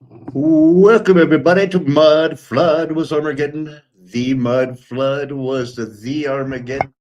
Welcome everybody to Mud Flood was Armageddon. The Mud Flood was the Armageddon.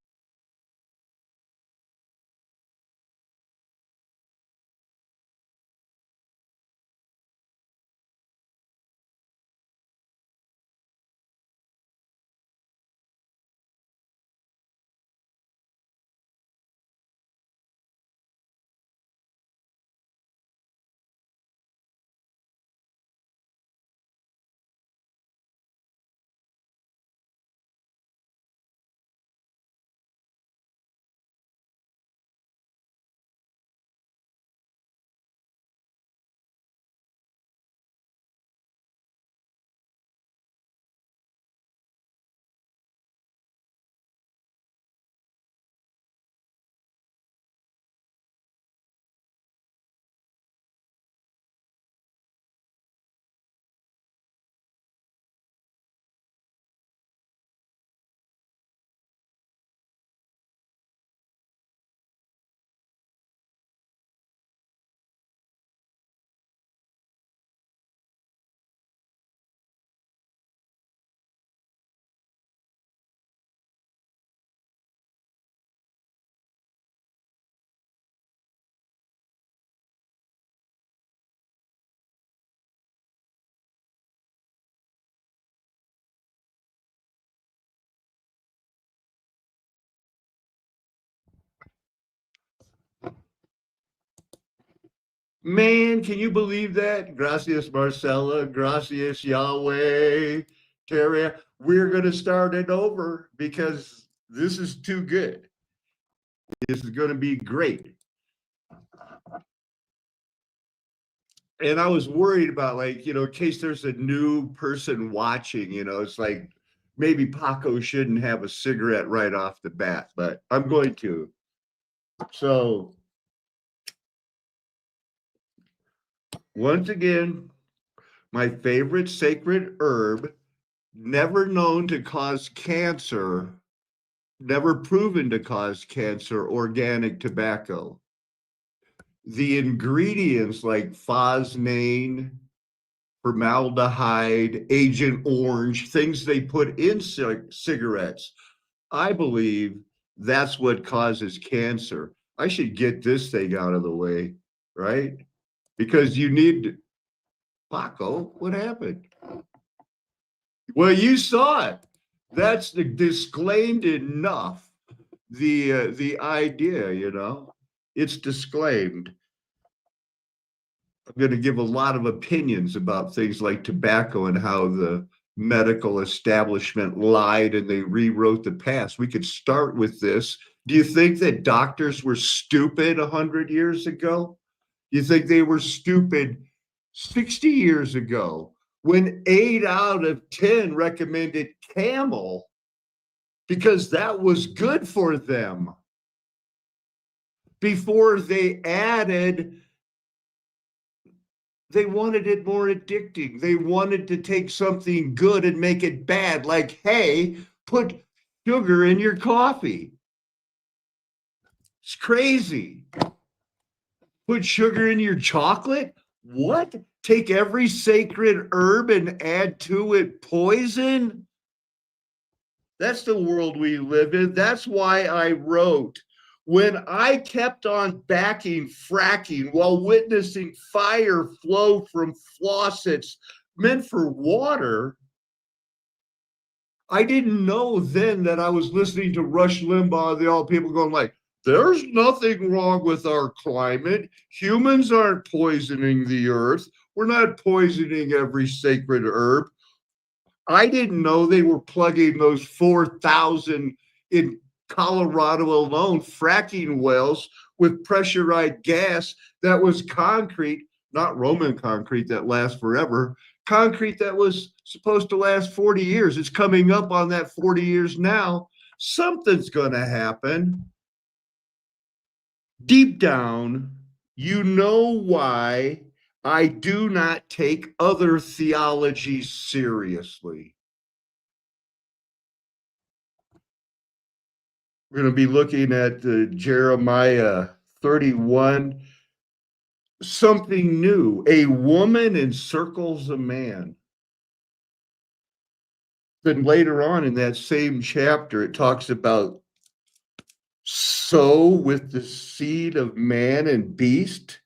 Man, can you believe that? Gracias, Marcella. Gracias, Yahweh. Terry, we're going to start it over because this is too good. This is going to be great. And I was worried about, like, in case there's a new person watching, it's like maybe Paco shouldn't have a cigarette right off the bat, but I'm going to. So, once again, my favorite sacred herb, never known to cause cancer, never proven to cause cancer, organic tobacco. The ingredients like phosnane, formaldehyde, Agent Orange, things they put in cigarettes, I believe that's what causes cancer. I should get this thing out of the way, right? Because you need, Paco, what happened? Well, you saw it. That's the disclaimed enough. The idea, it's disclaimed. I'm going to give a lot of opinions about things like tobacco and how the medical establishment lied and they rewrote the past. We could start with this. Do you think that doctors were stupid 100 years ago? Do you think they were stupid 60 years ago when 8 out of 10 recommended camel because that was good for them before they wanted it more addicting. They wanted to take something good and make it bad, like, hey, put sugar in your coffee. It's crazy. Put sugar in your chocolate? What? Take every sacred herb and add to it poison? That's the world we live in. That's why I wrote. When I kept on backing fracking while witnessing fire flow from faucets meant for water, I didn't know then that I was listening to Rush Limbaugh, the old people going like, there's nothing wrong with our climate. Humans aren't poisoning the earth. We're not poisoning every sacred herb. I didn't know they were plugging those 4,000 in Colorado alone fracking wells with pressurized gas that was concrete, not Roman concrete that lasts forever, concrete that was supposed to last 40 years. It's coming up on that 40 years now. Something's going to happen. Deep down, you know why I do not take other theologies seriously. We're going to be looking at Jeremiah 31, something new. A woman encircles a man. Then later on in that same chapter, it talks about so with the seed of man and beast.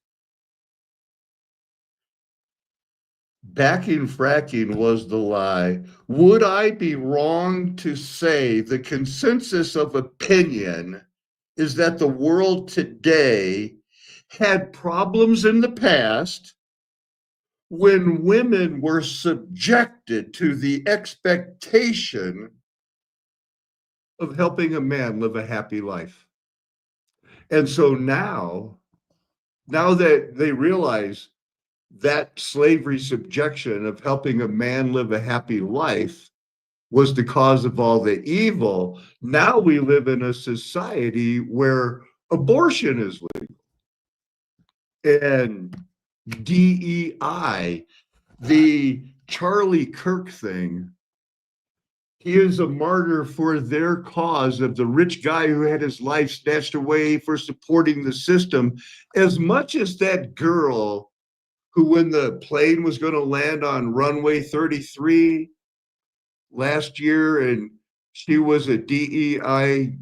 Backing fracking was the lie. Would I be wrong to say the consensus of opinion is that the world today had problems in the past when women were subjected to the expectation of helping a man live a happy life? And so now that they realize that slavery subjection of helping a man live a happy life was the cause of all the evil, now we live in a society where abortion is legal and DEI, the Charlie Kirk thing. He is a martyr for their cause of the rich guy who had his life snatched away for supporting the system, as much as that girl who, when the plane was going to land on runway 33 last year, and she was a DEI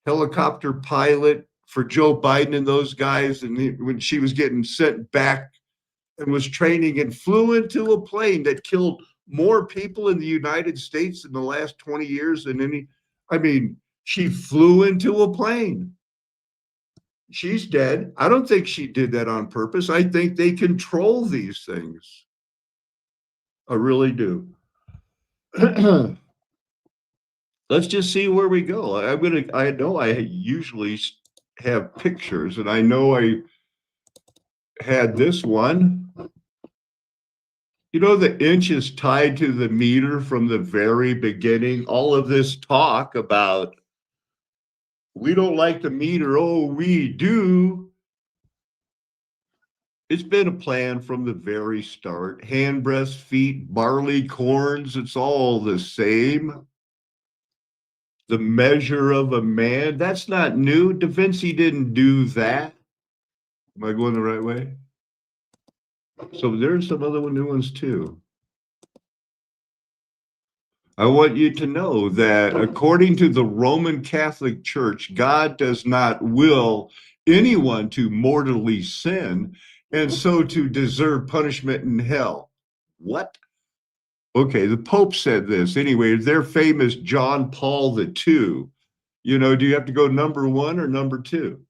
helicopter pilot for Joe Biden and those guys, and when she was getting sent back and was training and flew into a plane that killed more people in the United States in the last 20 years than any. I mean, she flew into a plane. She's dead. I don't think she did that on purpose. I think they control these things. I really do. Let's just see where we go. I know I usually have pictures, and I know I had this one. You know, the inch is tied to the meter from the very beginning. All of this talk about we don't like the meter. Oh, we do. It's been a plan from the very start. Hand breadth, feet, barley, corns, it's all the same. The measure of a man, that's not new. Da Vinci didn't do that. Am I going the right way? So there's some other new ones too. I want you to know that according to the Roman Catholic Church, God does not will anyone to mortally sin and so to deserve punishment in hell. What? Okay, the Pope said this. Anyway, their famous John Paul II. You know, do you have to go number one or number two?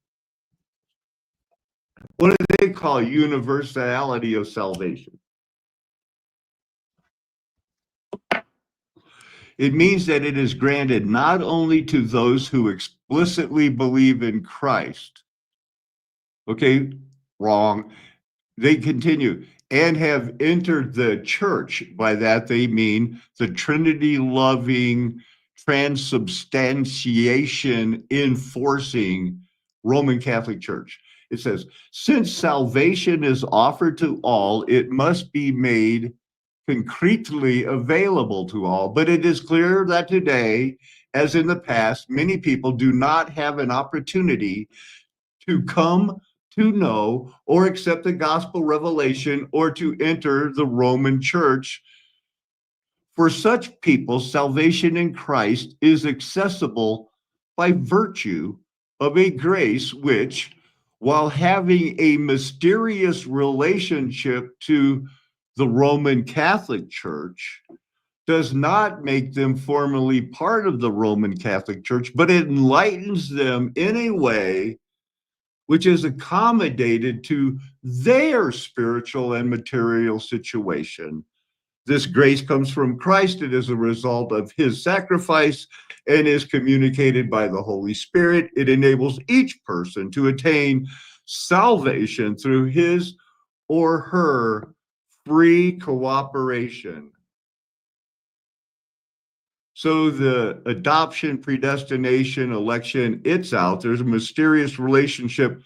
What do they call universality of salvation? It means that it is granted not only to those who explicitly believe in Christ. Okay, wrong. They continue and have entered the church. By that, they mean the Trinity loving, transubstantiation enforcing Roman Catholic Church. It says, since salvation is offered to all, it must be made concretely available to all. But it is clear that today, as in the past, many people do not have an opportunity to come to know or accept the gospel revelation or to enter the Roman church. For such people, salvation in Christ is accessible by virtue of a grace which, while having a mysterious relationship to the Roman Catholic Church, does not make them formally part of the Roman Catholic Church, but it enlightens them in a way which is accommodated to their spiritual and material situation. This grace comes from Christ. It is a result of his sacrifice and is communicated by the Holy Spirit. It enables each person to attain salvation through his or her free cooperation. So the adoption, predestination, election, it's out. There's a mysterious relationship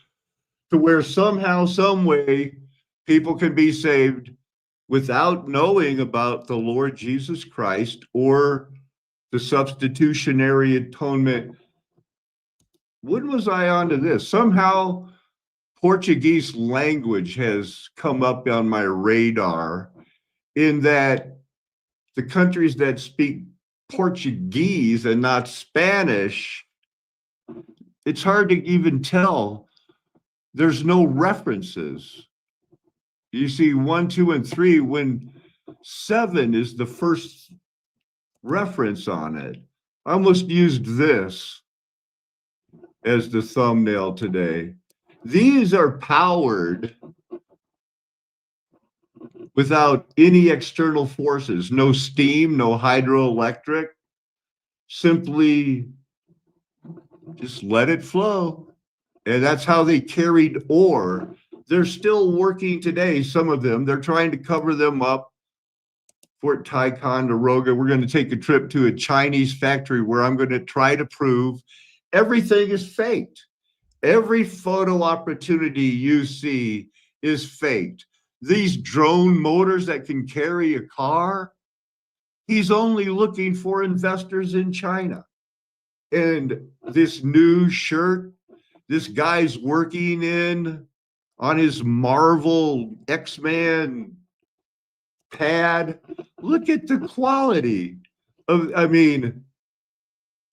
to where somehow, some way, people can be saved without knowing about the Lord Jesus Christ or the substitutionary atonement. When was I onto this? Somehow Portuguese language has come up on my radar in that the countries that speak Portuguese and not Spanish, it's hard to even tell. There's no references. You see one, two, and three when seven is the first reference on it. I almost used this as the thumbnail today. These are powered without any external forces, no steam, no hydroelectric, simply just let it flow. And that's how they carried ore. They're still working today, some of them. They're trying to cover them up. Fort Ticonderoga, we're going to take a trip to a Chinese factory where I'm going to try to prove everything is faked. Every photo opportunity you see is faked. These drone motors that can carry a car, he's only looking for investors in China. And this new shirt, this guy's working in on his Marvel X-Man pad. Look at the quality of, I mean,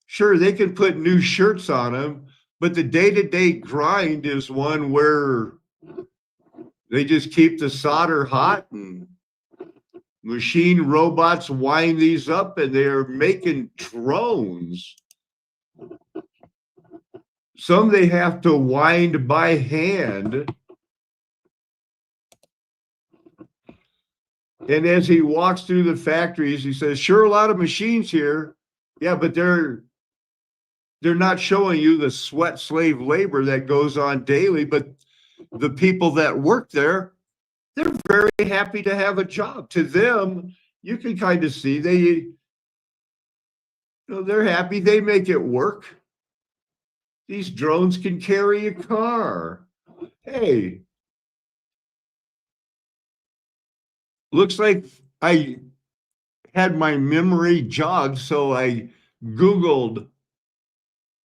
sure, they can put new shirts on them, but the day-to-day grind is one where they just keep the solder hot and machine robots wind these up and they're making drones. Some they have to wind by hand. And as he walks through the factories, he says, sure, a lot of machines here. Yeah, but they're not showing you the sweat slave labor that goes on daily, but the people that work there, they're very happy to have a job. To them, you can kind of see they're happy. They make it work. These drones can carry a car. Hey, looks like I had my memory jogged, so I Googled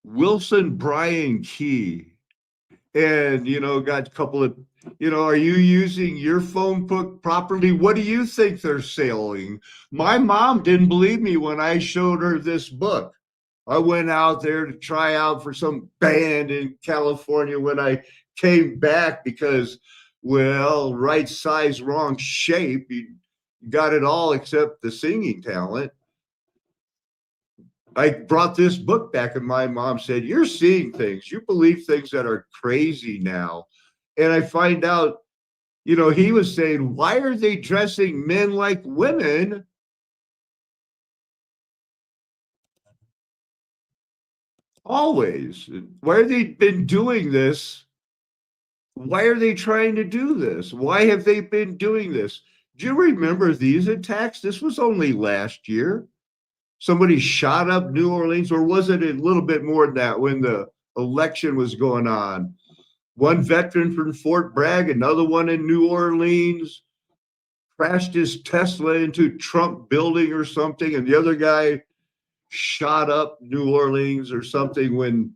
Wilson Bryan Key and, got a couple of, are you using your phone book properly? What do you think they're selling? My mom didn't believe me when I showed her this book. I went out there to try out for some band in California when I came back because, well, right size, wrong shape. You got it all except the singing talent. I brought this book back and my mom said, you're seeing things. You believe things that are crazy now. And I find out, he was saying, why are they dressing men like women? Always. Why have they been doing this? Why are they trying to do this? Why have they been doing this? Do you remember these attacks? This was only last year. Somebody shot up New Orleans, or was it a little bit more than that when the election was going on? One veteran from Fort Bragg, another one in New Orleans, crashed his Tesla into Trump building or something, and the other guy shot up New Orleans or something when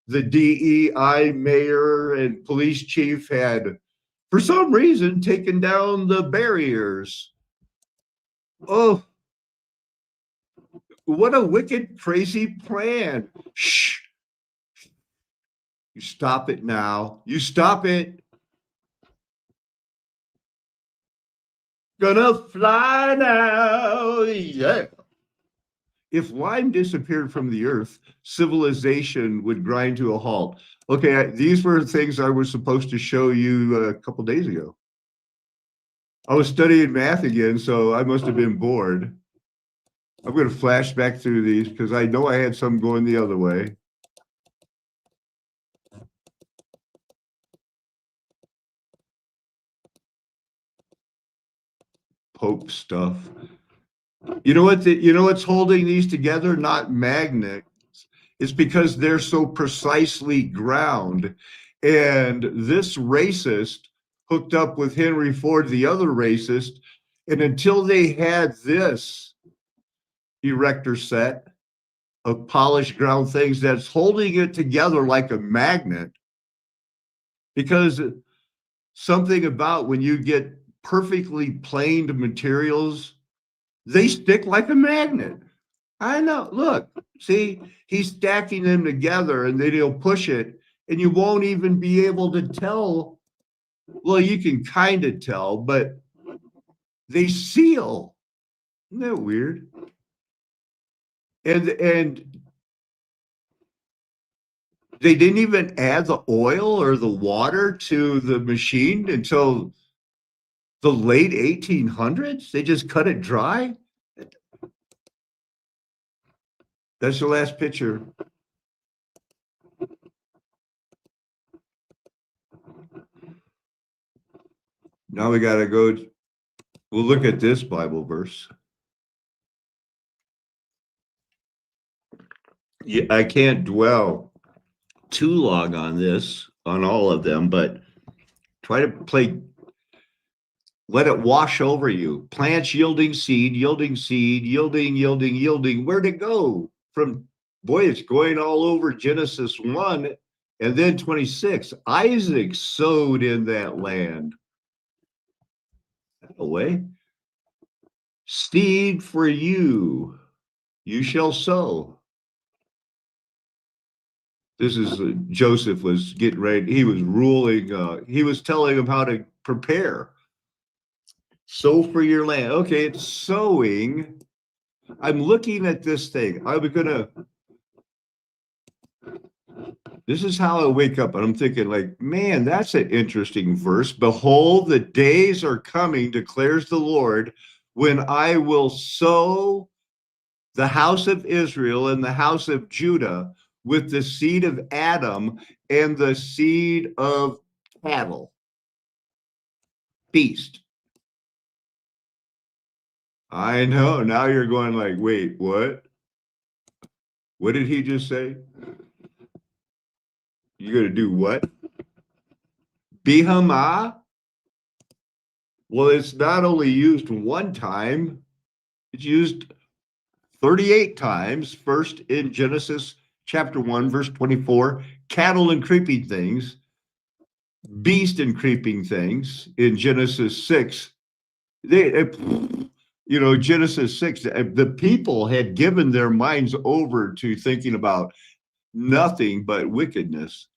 the DEI mayor and police chief had, for some reason, taken down the barriers. Oh, what a wicked, crazy plan. Shh. You stop it now. You stop it. Gonna fly now. Yeah. If lime disappeared from the earth, civilization would grind to a halt. Okay, these were things I was supposed to show you a couple days ago. I was studying math again, so I must have been bored. I'm going to flash back through these because I know I had some going the other way. Pope stuff. You know what? What's holding these together? Not magnets. It's because they're so precisely ground. And this racist hooked up with Henry Ford, the other racist, and until they had this erector set of polished ground things that's holding it together like a magnet, because something about when you get perfectly planed materials, they stick like a magnet. I know. Look, see, he's stacking them together and then he'll push it and you won't even be able to tell. Well, you can kind of tell, but they seal. Isn't that weird? And they didn't even add the oil or the water to the machine until the late 1800s. They just cut it dry. That's the last picture. Now we got to go. We'll look at this Bible verse. Yeah, I can't dwell too long on this, on all of them, but try to let it wash over you. Plants yielding seed, yielding seed, yielding, yielding, yielding. Where'd it go? From, boy, it's going all over Genesis 1 and then 26. Isaac sowed in that land. Away. Seed for you, you shall sow. This is Joseph was getting ready. He was ruling. He was telling him how to prepare. Sow for your land. Okay, it's sowing. I'm looking at this thing. I was gonna. This is how I wake up, and I'm thinking, like, man, that's an interesting verse. Behold, the days are coming, declares the Lord, when I will sow the house of Israel and the house of Judah with the seed of Adam and the seed of cattle, beast. I know. Now you're going like, wait, what? What did he just say? You're going to do what? Bihama? Well, it's not only used one time, it's used 38 times. First in Genesis chapter 1, verse 24, cattle and creeping things, beast and creeping things in Genesis 6. Genesis 6, the people had given their minds over to thinking about nothing but wickedness.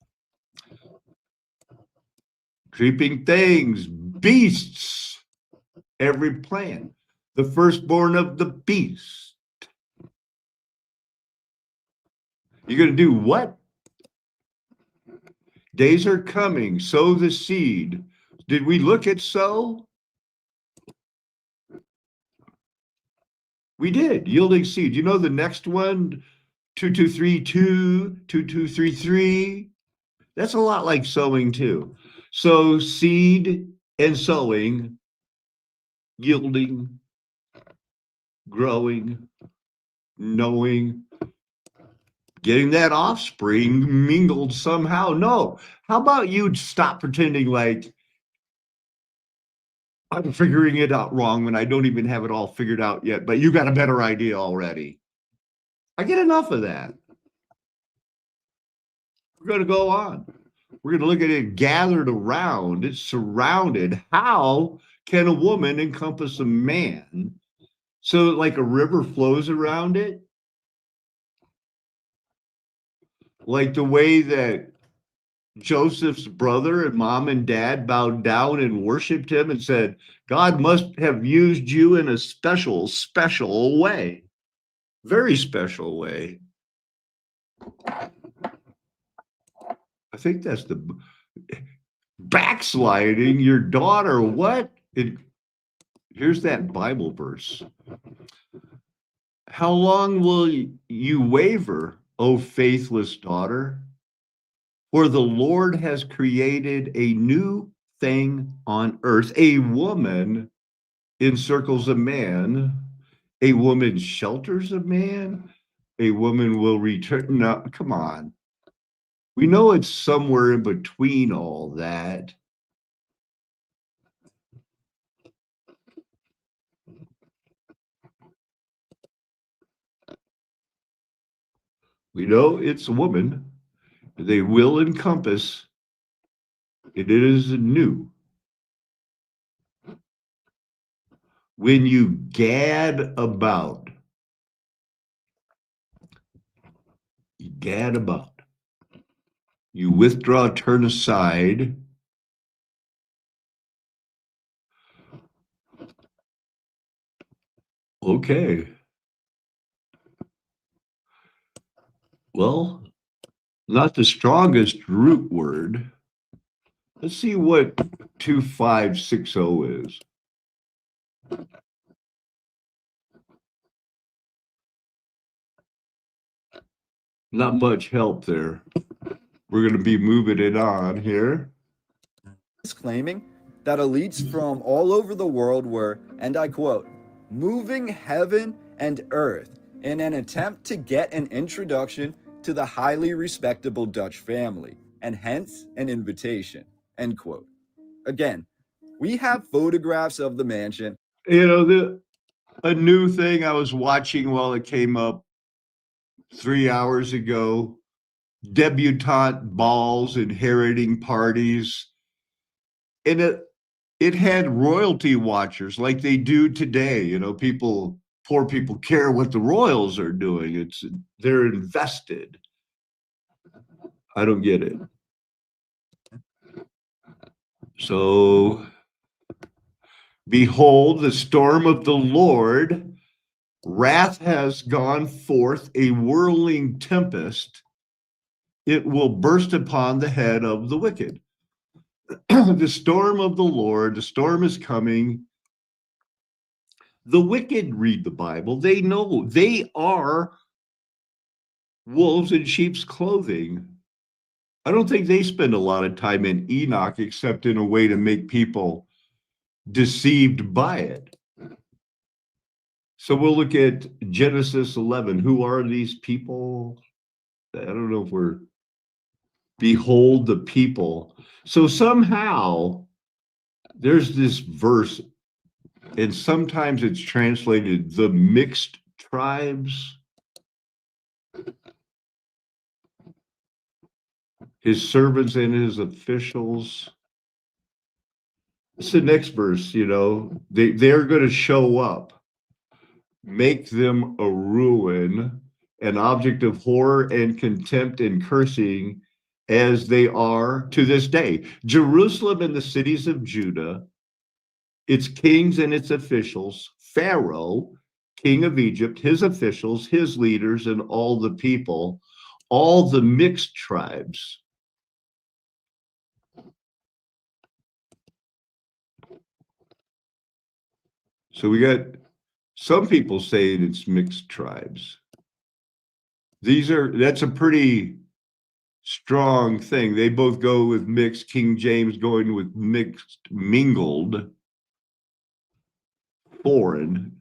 Creeping things, beasts, every plant, the firstborn of the beast. You're going to do what? Days are coming, sow the seed. Did we look at sow? We did, yielding seed. You know the next one, 2232, 2233. That's a lot like sowing too. So seed and sowing, yielding, growing, knowing, getting that offspring mingled somehow. No. How about you stop pretending like I'm figuring it out wrong when I don't even have it all figured out yet, but you got a better idea already. I get enough of that. We're going to go on. We're going to look at it gathered around, it's surrounded. How can a woman encompass a man? So, like a river flows around it, like the way that Joseph's brother and mom and dad bowed down and worshiped him and said, God must have used you in a special, special way, very special way. I think that's the backsliding your daughter. What? Here's that Bible verse. How long will you waver, O faithless daughter? For the Lord has created a new thing on earth. A woman encircles a man, a woman shelters a man, a woman will return. No, come on. We know it's somewhere in between all that. We know it's a woman. They will encompass It is new. When you gad about, you withdraw, turn aside. Okay. Well, not the strongest root word. Let's see what 2560 is. Not much help there. We're going to be moving it on here. Is claiming that elites from all over the world were, and I quote, moving heaven and earth in an attempt to get an introduction to the highly respectable Dutch family, and hence an invitation, end quote. Again, we have photographs of the mansion. You know, a new thing I was watching while it came up 3 hours ago, debutante balls, inheriting parties. And it had royalty watchers like they do today. You know, poor people care what the royals are doing. They're invested. I don't get it. So behold, the storm of the Lord, wrath has gone forth, a whirling tempest. It will burst upon the head of the wicked. The storm of the Lord, the storm is coming. The wicked read the Bible. They know they are wolves in sheep's clothing. I don't think they spend a lot of time in Enoch except in a way to make people deceived by it. So we'll look at Genesis 11. Who are these people? I don't know if we're behold the people. So somehow there's this verse, and sometimes it's translated the mixed tribes. His servants and his officials. It's the next verse, you know, they're going to show up, make them a ruin, an object of horror and contempt and cursing as they are to this day. Jerusalem and the cities of Judah, its kings and its officials, Pharaoh, king of Egypt, his officials, his leaders, and all the people, all the mixed tribes. So we got some people saying it's mixed tribes. That's a pretty strong thing. They both go with mixed, King James going with mixed, mingled, foreign.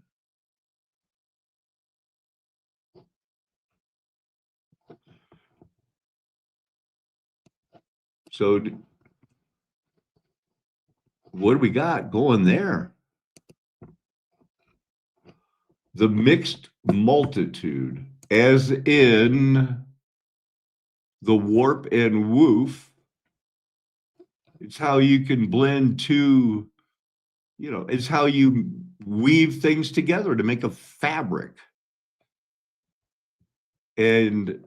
So what do we got going there? The mixed multitude, as in the warp and woof. It's how you can blend two, you know, it's how you weave things together to make a fabric. And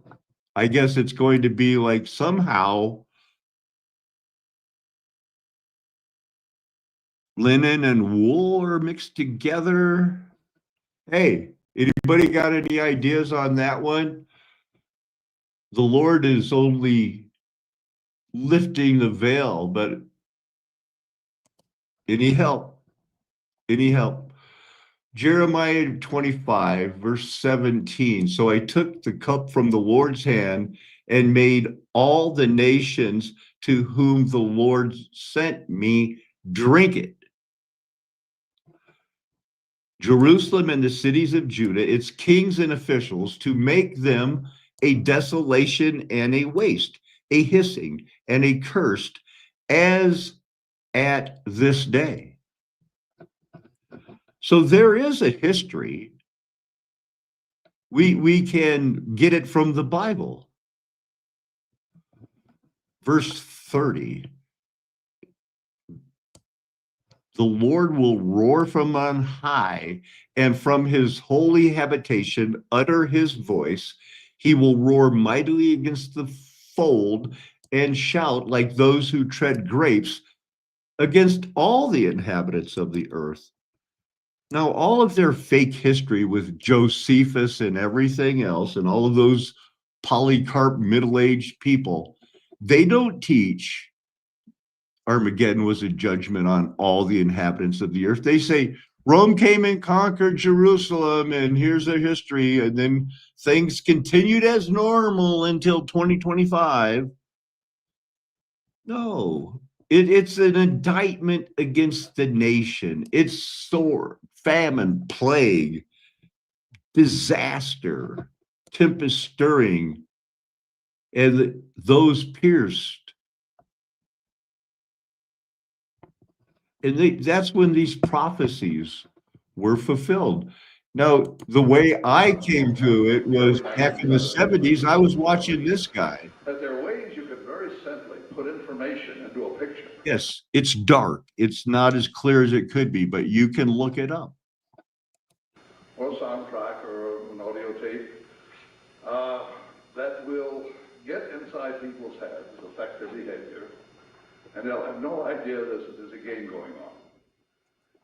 I guess it's going to be like somehow linen and wool are mixed together. Hey, anybody got any ideas on that one? The Lord is only lifting the veil, but any help? Any help? Jeremiah 25, verse 17. So I took the cup from the Lord's hand and made all the nations to whom the Lord sent me drink it. Jerusalem and the cities of Judah, its kings and officials, to make them a desolation and a waste, a hissing and a cursed, as at this day. So there is a history. We can get it from the Bible. Verse 30. The Lord will roar from on high, and from his holy habitation utter his voice. He will roar mightily against the fold and shout like those who tread grapes against all the inhabitants of the earth. Now, all of their fake history with Josephus and everything else, and all of those Polycarp middle aged people, they don't teach Armageddon was a judgment on all the inhabitants of the earth. They say Rome came and conquered Jerusalem, and here's their history. And then things continued as normal until 2025. No, it's an indictment against the nation. It's sword, famine, plague, disaster, tempest stirring, and those pierced. And that's when these prophecies were fulfilled. Now, the way I came to it was back in the 70s, I was watching this guy. That there are ways you could very simply put information into a picture. Yes, it's dark. It's not as clear as it could be, but you can look it up. Or a soundtrack or an audio tape that will get inside people's heads, affect their behavior, and they'll have no idea there's a game going on.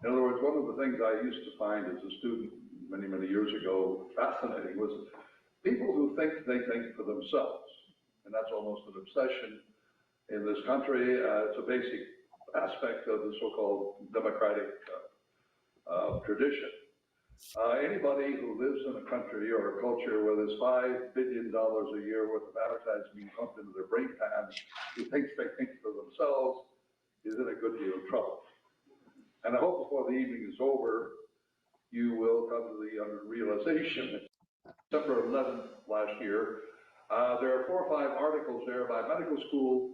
In other words, one of the things I used to find as a student many, many years ago fascinating was people who think they think for themselves. And that's almost an obsession in this country. It's a basic aspect of the so-called democratic tradition. Anybody who lives in a country or a culture where there's $5 billion a year worth of advertising being pumped into their brain pans, who thinks they think for themselves, is in a good deal of trouble. And I hope before the evening is over, you will come to the realization that December 11th last year, there are 4 or 5 articles there by medical school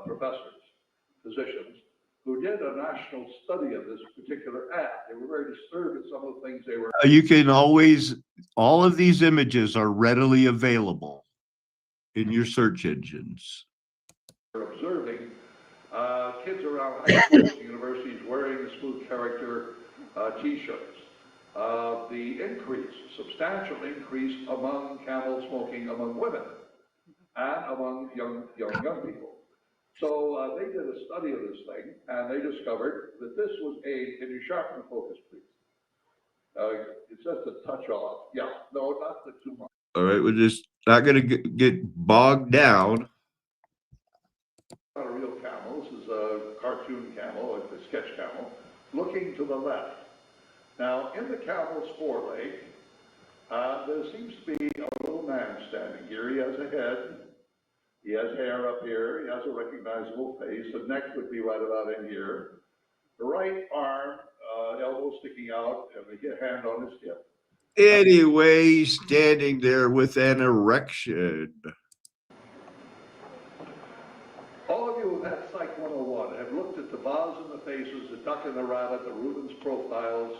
professors, physicians, who did a national study of this particular ad. They were very disturbed at some of the things they were. You can always, all of these images are readily available in your search engines. Observing kids around high schools and universities wearing the smooth character t-shirts. The increase, substantial increase among camel smoking among women and among young people. So they did a study of this thing, and they discovered that this was can you sharpen the focus, please? It's just a touch off. Yeah, no, not the too much. All right, we're just not going to get bogged down. Not a real camel. This is a cartoon camel, a sketch camel, looking to the left. Now, in the camel's foreleg, there seems to be a little man standing here. He has a head. He has hair up here. He has a recognizable face. The neck would be right about in here. The right arm, elbow sticking out, and the hand on his hip. Anyway, he's standing there with an erection. All of you who've had Psych 101 have looked at the vase and the faces, the duck and the rabbit, the Rubens profiles,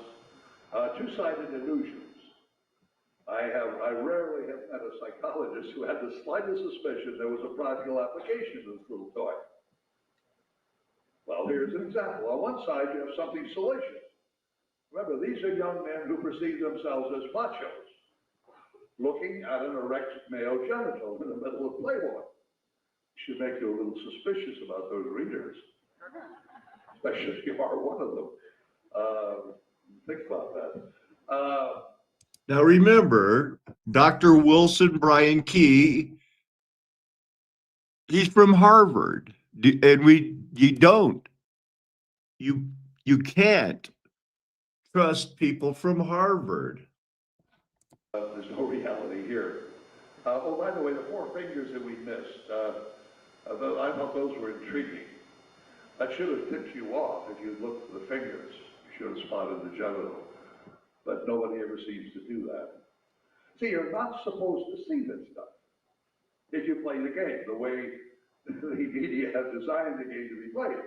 two-sided illusions. I rarely have met a psychologist who had the slightest suspicion there was a practical application to this little toy. Well, here's an example. On one side, you have something salacious. Remember, these are young men who perceive themselves as machos, looking at an erect male genital in the middle of Playboy. Should make you a little suspicious about those readers, especially if you are one of them. Think about that. Now remember, Dr. Wilson Brian Key, he's from Harvard, and you can't trust people from Harvard. There's no reality here. Oh, by the way, the 4 fingers that we missed, I thought those were intriguing. That should have tipped you off if you looked at the fingers. You should have spotted the genital. But nobody ever seems to do that. See, you're not supposed to see this stuff if you play the game the way the media have designed the game to be played.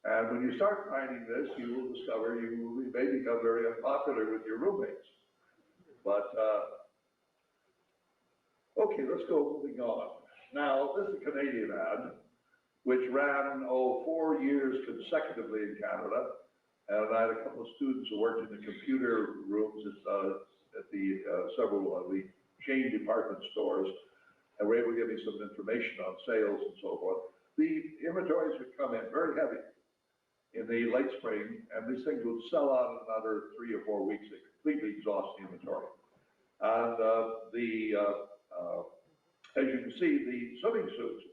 And when you start finding this, you will discover you may become very unpopular with your roommates. But, okay, let's go moving on. Now, this is a Canadian ad. which ran, 4 years consecutively in Canada. And I had a couple of students who worked in the computer rooms at the several of the chain department stores, and were able to give me some information on sales and so forth. The inventories would come in very heavy in the late spring, and these things would sell out in another 3 or 4 weeks. They completely exhaust the inventory. And as you can see, the swimming suits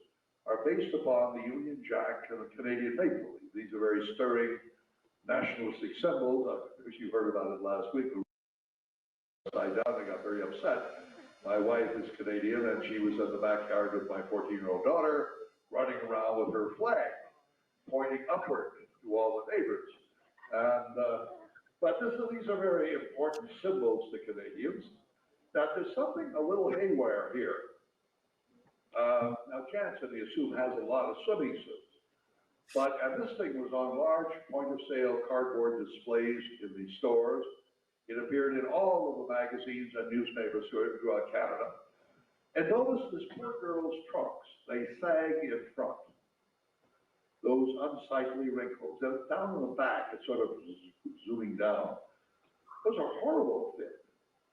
are based upon the Union Jack and the Canadian Maple Leaf. These are very stirring nationalistic symbols. As you heard about it last week, upside down, I got very upset. My wife is Canadian, and she was in the backyard with my 14-year-old daughter, running around with her flag, pointing upward to all the neighbors. And, but these are very important symbols to Canadians. Now, there's something a little haywire here. Now, Janssen, we assume, has a lot of swimming suits. And this thing was on large point-of-sale cardboard displays in the stores. It appeared in all of the magazines and newspapers throughout Canada. And notice this poor girl's trunks. They sag in front. Those unsightly wrinkles. And down in the back, it's sort of zooming down. Those are horrible fit.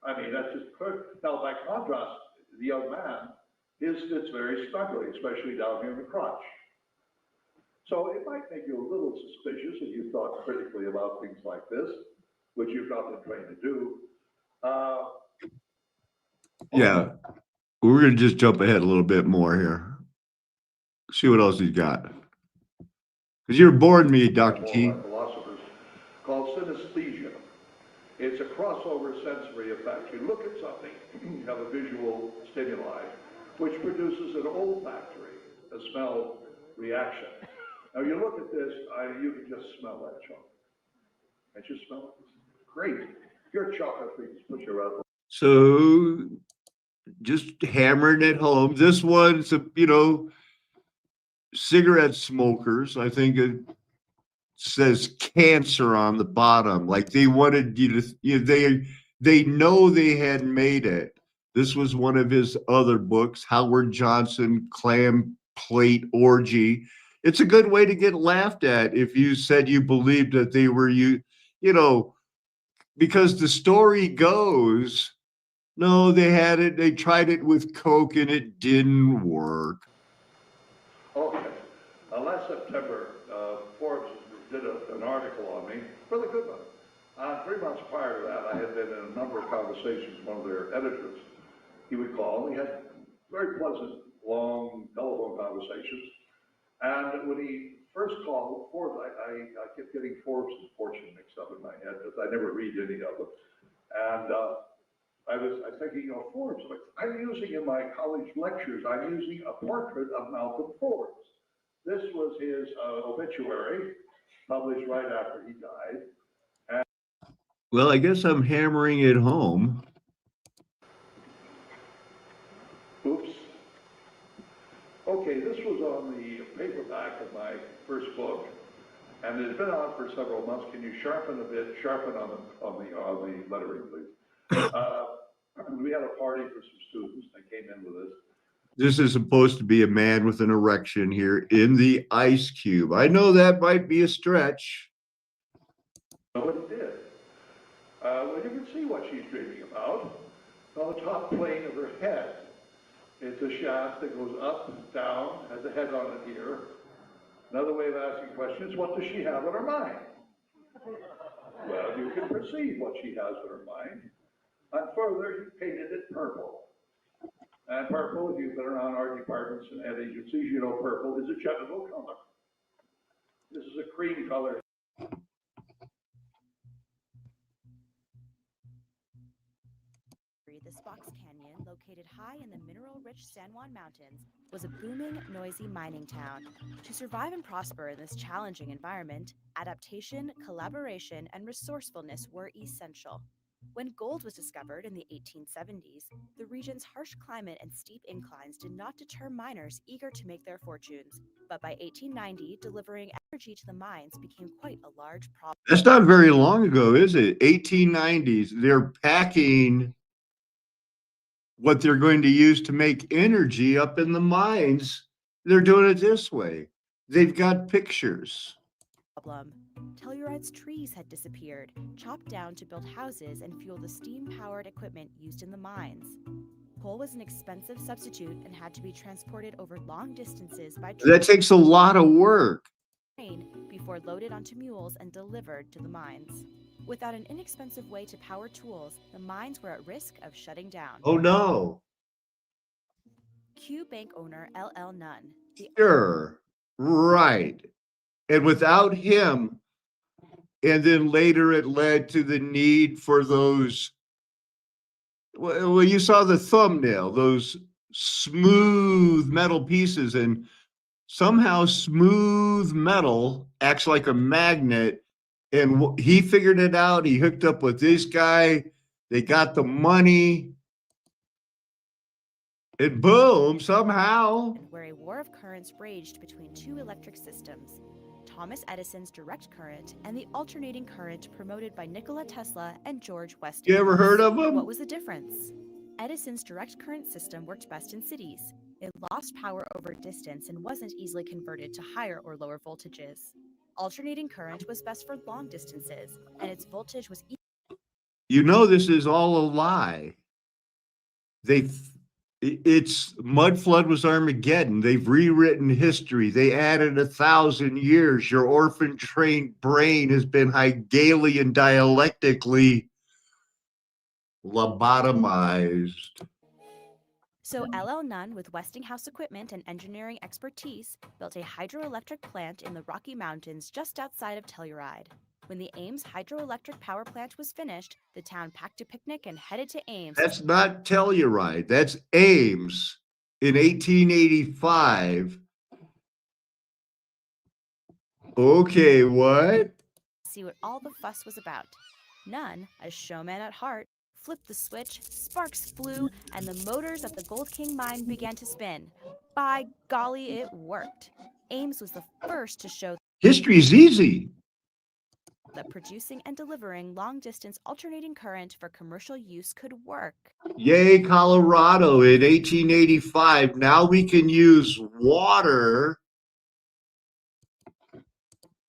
I mean, that's just clear. Now, by contrast, the young man, his fits very snugly, especially down here in the crotch. So it might make you a little suspicious if you thought critically about things like this, which you've not been trained to do. Yeah, we're going to just jump ahead a little bit more here. See what else he's got. Because you're boring me, Dr. Key. Philosophers called synesthesia. It's a crossover sensory effect. You look at something, you have a visual stimuli, which produces an olfactory, a smell reaction. Now you look at this, you can just smell that chocolate. Can't you smell it? Great. Your chocolate, please push your out. So just hammering it home. This one's, cigarette smokers. I think it says cancer on the bottom. Like they wanted you to, they know they hadn't made it. This was one of his other books, Howard Johnson, Clam Plate Orgy. It's a good way to get laughed at if you said you believed that they were because the story goes, no, they tried it with Coke and it didn't work. Okay. Last September, Forbes did an article on me, really good one. 3 months prior to that, I had been in a number of conversations with one of their editors. He would call, and we had very pleasant, long telephone conversations. And when he first called Forbes, I kept getting Forbes and Fortune mixed up in my head because I never read any of them. And I was thinking, Forbes, I'm using in my college lectures, I'm using a portrait of Malcolm Forbes. This was his obituary, published right after he died. Well, I guess I'm hammering it home. Oops. Okay, this was on the paperback of my first book, and it had been out for several months. Can you sharpen a bit? Sharpen on the lettering, please. We had a party for some students. I came in with this. This is supposed to be a man with an erection here in the ice cube. I know that might be a stretch. Nobody did. Well, you can see what she's dreaming about. On the top plane of her head, it's a shaft that goes up, down, has a head on it here. Another way of asking questions, what does she have in her mind? Well, you can perceive what she has in her mind. And further, he painted it purple. And purple, if you've been around art departments and ad agencies, you know purple is a genital color. This is a cream color. This box canyon, located high in the mineral-rich San Juan Mountains, was a booming, noisy mining town. To survive and prosper in this challenging environment, adaptation, collaboration, and resourcefulness were essential. When gold was discovered in the 1870s, the region's harsh climate and steep inclines did not deter miners eager to make their fortunes. But by 1890, delivering energy to the mines became quite a large problem. That's not very long ago, is it? 1890s. They're packing what they're going to use to make energy up in the mines. They're doing it this way. They've got pictures. problem. Telluride's trees had disappeared, chopped down to build houses and fuel the steam-powered equipment used in the mines. Coal was an expensive substitute and had to be transported over long distances by That takes a lot of work. train before loaded onto mules and delivered to the mines. Without an inexpensive way to power tools, the mines were at risk of shutting down. Oh no. Q Bank owner L.L. Nunn. The Sure. Right. And without him, and then later it led to the need for those. Well, you saw the thumbnail, those smooth metal pieces, and somehow smooth metal acts like a magnet. And he figured it out. He hooked up with this guy. They got the money. And boom, somehow. where a war of currents raged between two electric systems, Thomas Edison's direct current and the alternating current promoted by Nikola Tesla and George Westinghouse. You ever heard of What them? was the difference? Edison's direct current system worked best in cities. It lost power over distance and wasn't easily converted to higher or lower voltages. Alternating current was best for long distances, and its voltage was You know this is all a lie. It's mud flood was Armageddon. They've rewritten history. They added 1,000 years. Your orphan trained brain has been Hegelian dialectically lobotomized. So L.L. Nunn, with Westinghouse equipment and engineering expertise, built a hydroelectric plant in the Rocky Mountains just outside of Telluride. When the Ames hydroelectric power plant was finished, the town packed a picnic and headed to Ames. That's not Telluride. That's Ames in 1885. Okay, what? See what all the fuss was about. Nunn, a showman at heart, flipped the switch, sparks flew, and the motors of the Gold King mine began to spin. By golly, it worked. Ames was the first to show History's easy. that producing and delivering long-distance alternating current for commercial use could work. Yay, Colorado in 1885. Now we can use water.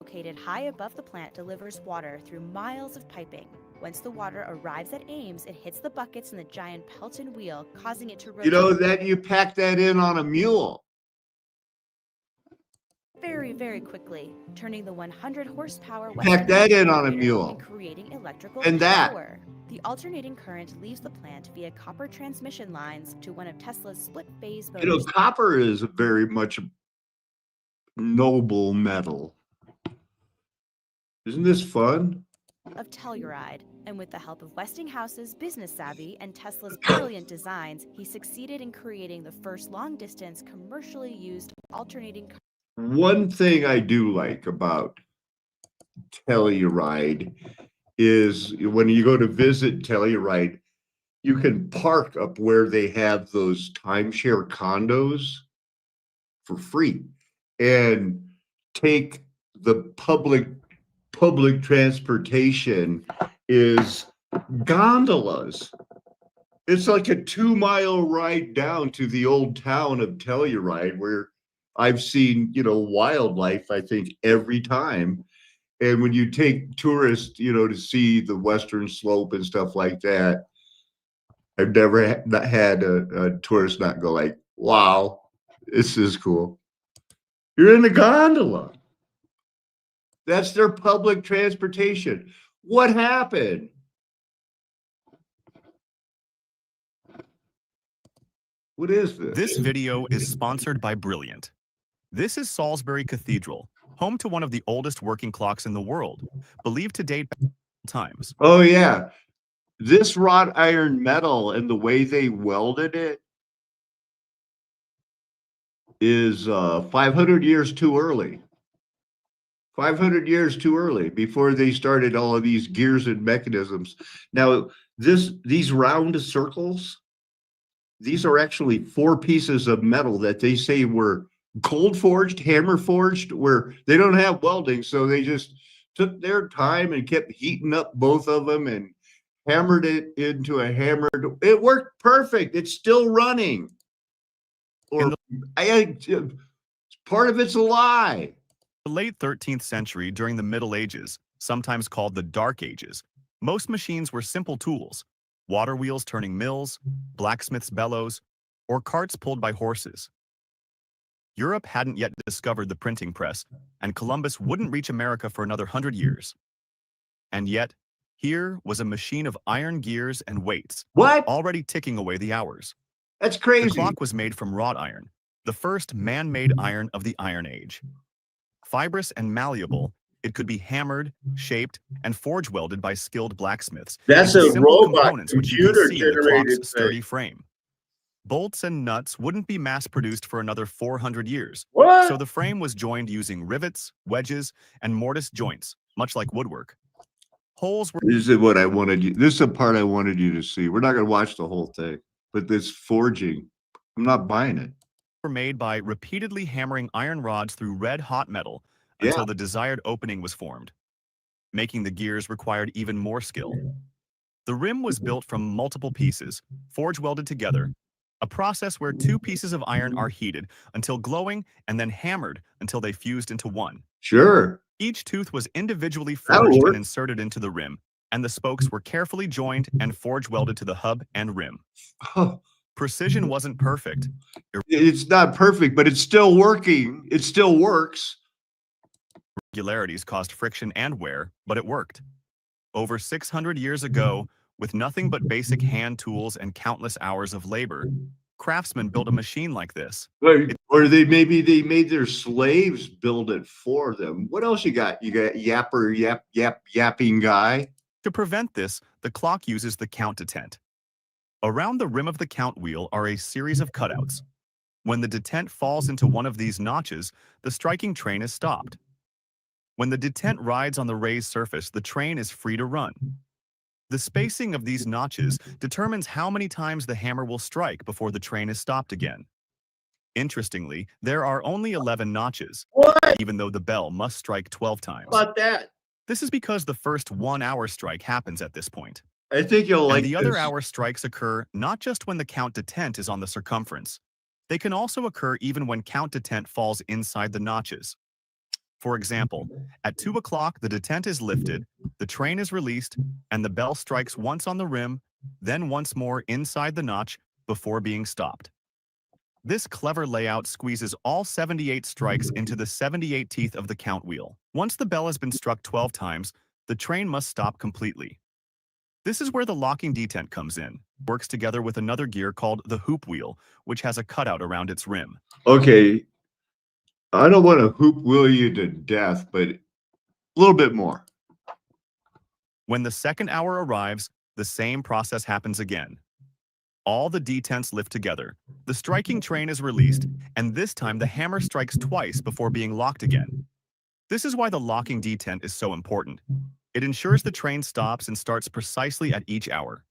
Located high above the plant delivers water through miles of piping. Once the water arrives at Ames, it hits the buckets in the giant Pelton wheel, causing it to rotate. You know that you pack that in on a mule. Very, very quickly, turning the 100 horsepower Pack that in on a generator mule. and creating electrical And that. power. The alternating current leaves the plant via copper transmission lines to one of Tesla's split-phase You know, motors. copper is very much a noble metal. Isn't this fun? Of Telluride, and with the help of Westinghouse's business savvy and Tesla's brilliant designs, he succeeded in creating the first long-distance commercially used alternating current. One thing I do like about Telluride is when you go to visit Telluride, you can park up where they have those timeshare condos for free and take the public transportation is gondolas. It's like a 2-mile ride down to the old town of Telluride where I've seen, wildlife, I think, every time. And when you take tourists, to see the Western Slope and stuff like that, I've never had a tourist not go like, wow, this is cool. You're in a gondola. That's their public transportation. What happened? What is this? This video is sponsored by Brilliant. This is Salisbury Cathedral, home to one of the oldest working clocks in the world, believed to date back to times. Oh, yeah. This wrought iron metal and the way they welded it is 500 years too early. 500 years too early before they started all of these gears and mechanisms. Now, these round circles, these are actually 4 pieces of metal that they say were cold forged, hammer forged, where they don't have welding. So they just took their time and kept heating up both of them and hammered it into a hammered. It worked perfect. It's still running. Or Part of it's a lie. The late 13th century, during the Middle Ages, sometimes called the Dark Ages, most machines were simple tools, water wheels turning mills, blacksmith's bellows, or carts pulled by horses. Europe hadn't yet discovered the printing press, and Columbus wouldn't reach America for another 100 years. And yet, here was a machine of iron gears and weights, What? already ticking away the hours. That's The crazy. clock was made from wrought iron, the first man-made iron of the Iron Age. Fibrous and malleable, it could be hammered, shaped, and forge welded by skilled blacksmiths That's into a simple robot components which you can see in the computer-generated clock's sturdy thing. frame. Bolts and nuts wouldn't be mass-produced for another 400 years, What? so the frame was joined using rivets, wedges, and mortise joints, much like woodwork. Holes were This is what I wanted you. This is the part I wanted you to see. We're not going to watch the whole thing, but this forging, I'm not buying it. made by repeatedly hammering iron rods through red-hot metal until Yeah. the desired opening was formed. Making the gears required even more skill. The rim was built from multiple pieces, forge welded together, a process where two pieces of iron are heated until glowing and then hammered until they fused into one. Sure. Each tooth was individually That'll forged work. and inserted into the rim, and the spokes were carefully joined and forge welded to the hub and rim. Precision wasn't perfect. It's not perfect, but it's still working. It still works. Irregularities caused friction and wear, but it worked. Over 600 years ago, with nothing but basic hand tools and countless hours of labor, craftsmen built a machine like this. Or they made their slaves build it for them. What else you got? You got yapping guy. To prevent this, the clock uses the count detent. Around the rim of the count wheel are a series of cutouts. When the detent falls into one of these notches, the striking train is stopped. When the detent rides on the raised surface, the train is free to run. The spacing of these notches determines how many times the hammer will strike before the train is stopped again. Interestingly, there are only 11 notches, What even though the bell must strike 12 times. about that? This is because the first 1 hour strike happens at this point. I think you'll like And the other this. hour strikes occur not just when the count detent is on the circumference. They can also occur even when count detent falls inside the notches. For example, at 2 o'clock, the detent is lifted, the train is released, and the bell strikes once on the rim, then once more inside the notch before being stopped. This clever layout squeezes all 78 strikes into the 78 teeth of the count wheel. Once the bell has been struck 12 times, the train must stop completely. This is where the locking detent comes in. Works together with another gear called the hoop wheel, which has a cutout around its rim. Okay. I don't want to hoop wheel you to death, but a little bit more. When the second hour arrives, the same process happens again. All the detents lift together, the striking train is released, and this time the hammer strikes twice before being locked again. This is why the locking detent is so important. It ensures the train stops and starts precisely at each hour.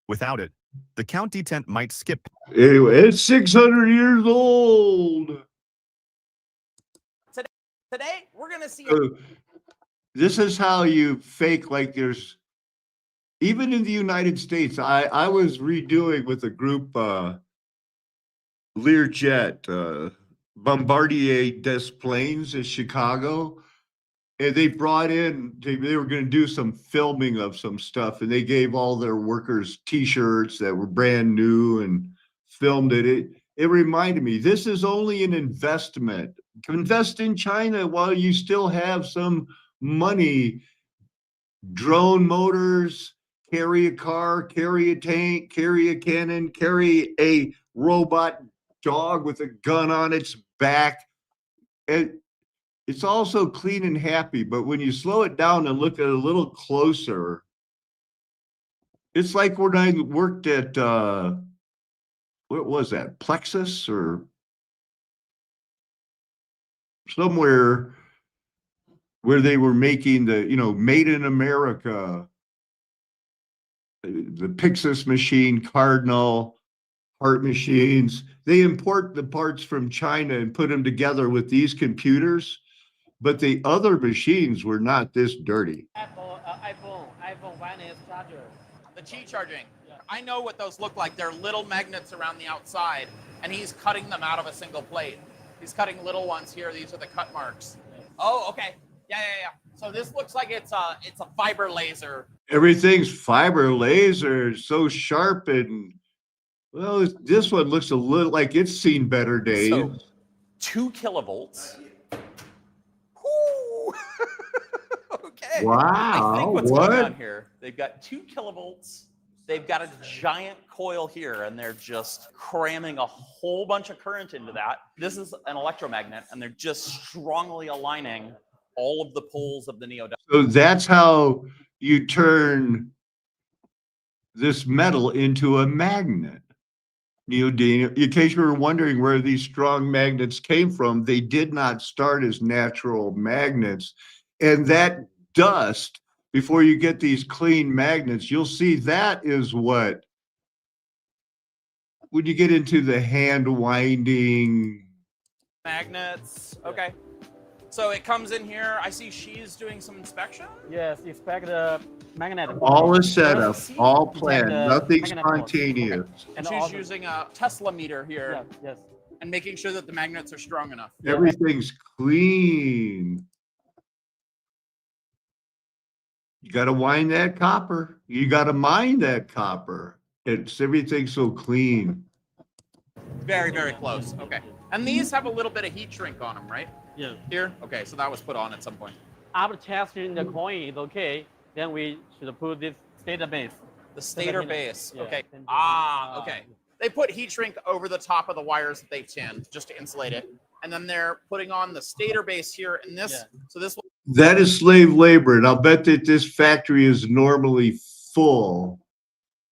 Without it, the count detent might skip. Anyway, it's 600 years old. Today, we're going to see. This is how you fake like there's, even in the United States, I was redoing with a group, Learjet, Bombardier des Planes in Chicago. And they brought in, they were going to do some filming of some stuff, and they gave all their workers T-shirts that were brand new and filmed it. It reminded me, this is only an investment. Invest in China while you still have some money. Drone motors, carry a car, carry a tank, carry a cannon, carry a robot dog with a gun on its back. And it's also clean and happy, but when you slow it down and look at it a little closer, it's like when I worked at what was that, Plexus or somewhere where they were making the, made in America, the Pixis machine, Cardinal, part machines. They import the parts from China and put them together with these computers. But the other machines were not this dirty. iPhone wireless charger. The Qi charging. Yeah. I know what those look like. They're little magnets around the outside, and he's cutting them out of a single plate. He's cutting little ones here. These are the cut marks. Oh, okay. Yeah. So this looks like it's a fiber laser. Everything's fiber laser, so sharp, and well, this one looks a little like it's seen better days. So 2 kilovolts. Woo! Okay. Wow, I think what's what? going on here, they've got 2 kilovolts. They've got a giant coil here, and they're just cramming a whole bunch of current into that. This is an electromagnet, and they're just strongly aligning all of the poles of the neodymium. So that's how you turn this metal into a magnet. Neodymium. In case you were wondering where these strong magnets came from, they did not start as natural magnets. And that dust, before you get these clean magnets, you'll see that is what, when you get into the hand winding. Magnets. Okay. So it comes in here. I see she's doing some inspection. Yes, expect the magnet. All is set up, See? all planned, the nothing magnet pole. spontaneous. And She's also, using a Tesla meter here yes. and making sure that the magnets are strong enough. Everything's clean. You got to wind that copper. You got to mine that copper. It's everything's so clean. Very, very close. Okay. And these have a little bit of heat shrink on them, right? Yeah. Here? Okay, so that was put on at some point. After testing the coin is okay, then we should put this stator base. The stator base. Yeah. Okay. Then Okay. They put heat shrink over the top of the wires that they've tinned just to insulate it. And then they're putting on the stator base here. And this, so this will. That is slave labor. And I'll bet that this factory is normally full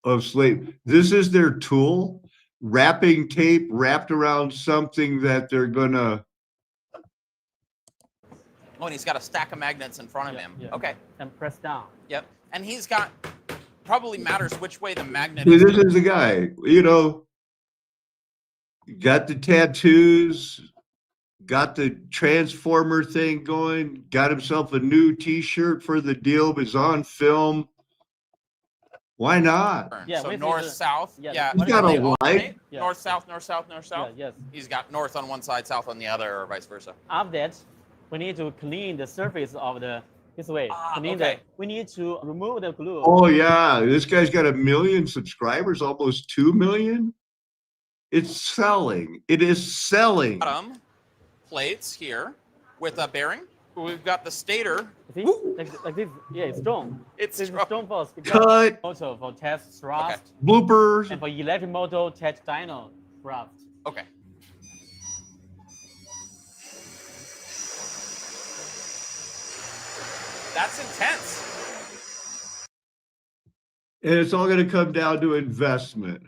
of slave. This is their tool, wrapping tape wrapped around something that they're gonna. Oh, and he's got a stack of magnets in front of him. Yeah. Okay. And press down. Yep. And he's got, probably matters which way the magnet See, is. this is the guy, got the tattoos, got the transformer thing going, got himself a new t-shirt for the deal, is on film. Why not? Yeah, So with north, the- south. yeah, Yeah. He's got They a alternate? light. Yeah. North, south, north, south, north, south. Yes. He's got north on one side, south on the other, or vice versa. After that, we need to clean the surface of this way. Okay. We need to remove the glue. Oh yeah, this guy's got 1 million subscribers, almost 2 million. It's selling. It is selling. Bottom plates here with a bearing. We've got the stator. See? Like this. Yeah, it's strong. It's This is strong. strong force. Cut. Also for test thrust Bloopers. and for electric motor test dyno thrust. Okay. That's intense. And it's all going to come down to investment.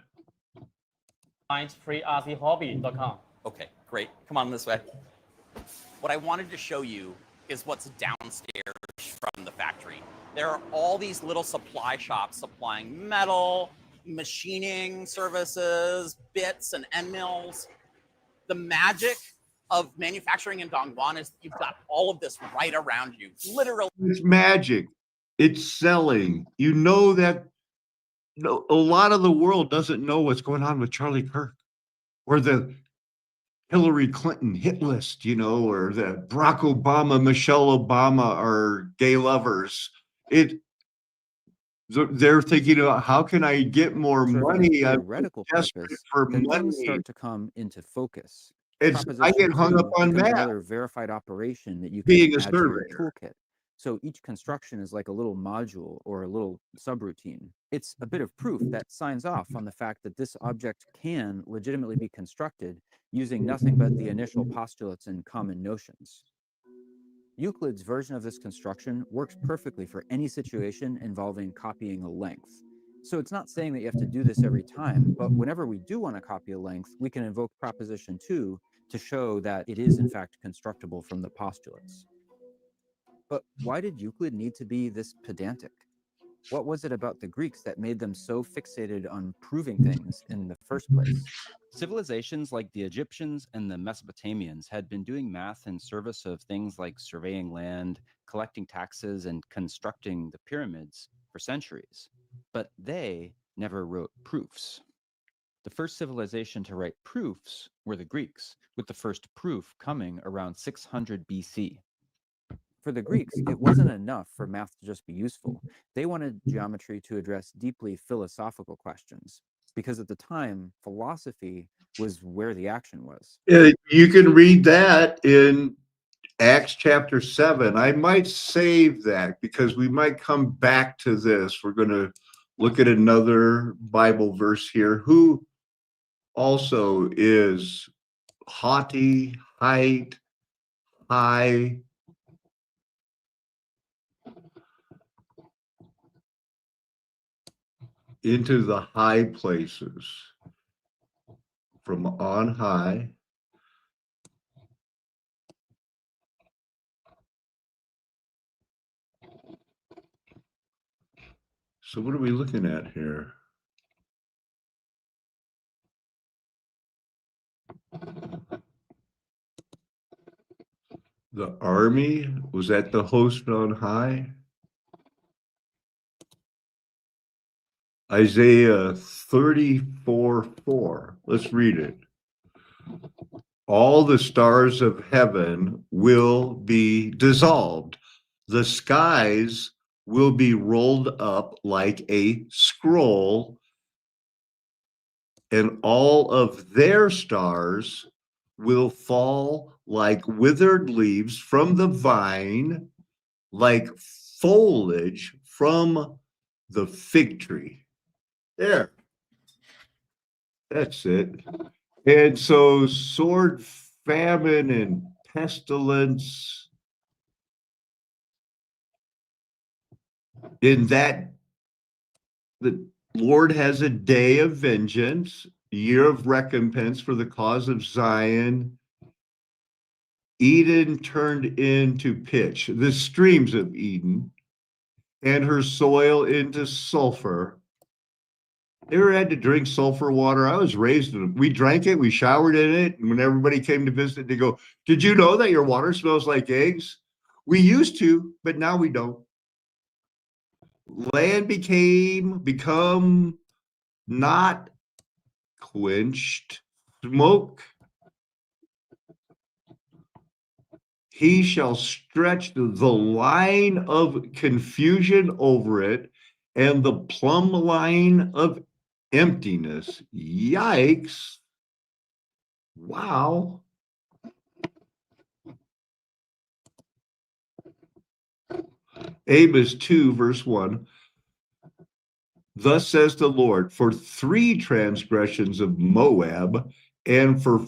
freerchobby.com. Okay, great. Come on this way. What I wanted to show you is what's downstairs from the factory. There are all these little supply shops supplying metal, machining services, bits and end mills. The magic of manufacturing in Dongguan is you've got all of this right around you, literally. It's magic. It's selling. You know that a lot of the world doesn't know what's going on with Charlie Kirk or the Hillary Clinton hit list, or the Barack Obama, Michelle Obama are gay lovers. They're thinking about how can I get more money? I'm Theoretical desperate purpose, for then money. things start to come into focus. I get hung up on becomes that. another verified operation that you can Being a add to your surveyor. toolkit. So each construction is like a little module or a little subroutine. It's a bit of proof that signs off on the fact that this object can legitimately be constructed using nothing but the initial postulates and common notions. Euclid's version of this construction works perfectly for any situation involving copying a length. So it's not saying that you have to do this every time, but whenever we do want to copy a length, we can invoke proposition 2 to show that it is in fact constructible from the postulates. But why did Euclid need to be this pedantic? What was it about the Greeks that made them so fixated on proving things in the first place? Civilizations like the Egyptians and the Mesopotamians had been doing math in service of things like surveying land, collecting taxes, and constructing the pyramids for centuries. But they never wrote proofs. The first civilization to write proofs were the Greeks, with the first proof coming around 600 BC. For the Greeks, it wasn't enough for math to just be useful. They wanted geometry to address deeply philosophical questions, because at the time, philosophy was where the action was. You can read that in Acts chapter 7. I might save that because we might come back to this. We're going to look at another Bible verse here. Who also is haughty, high, into the high places from on high. So what are we looking at here? The army was at the host on high. Isaiah 34:4. Let's read it. All the stars of heaven will be dissolved. The skies will be rolled up like a scroll, and all of their stars will fall like withered leaves from the vine, like foliage from the fig tree. There. That's it. And so sword, famine, and pestilence in that the Lord has a day of vengeance, year of recompense for the cause of Zion. Eden turned into pitch, the streams of Eden, and her soil into sulfur. Ever had to drink sulfur water? I was raised in it. We drank it, we showered in it, and when everybody came to visit, they go, "Did you know that your water smells like eggs?" We used to, but now we don't. Land become not quenched, smoke. He shall stretch the line of confusion over it and the plumb line of emptiness. Yikes. Wow. Amos 2, verse 1. Thus says the Lord, for 3 transgressions of Moab, and for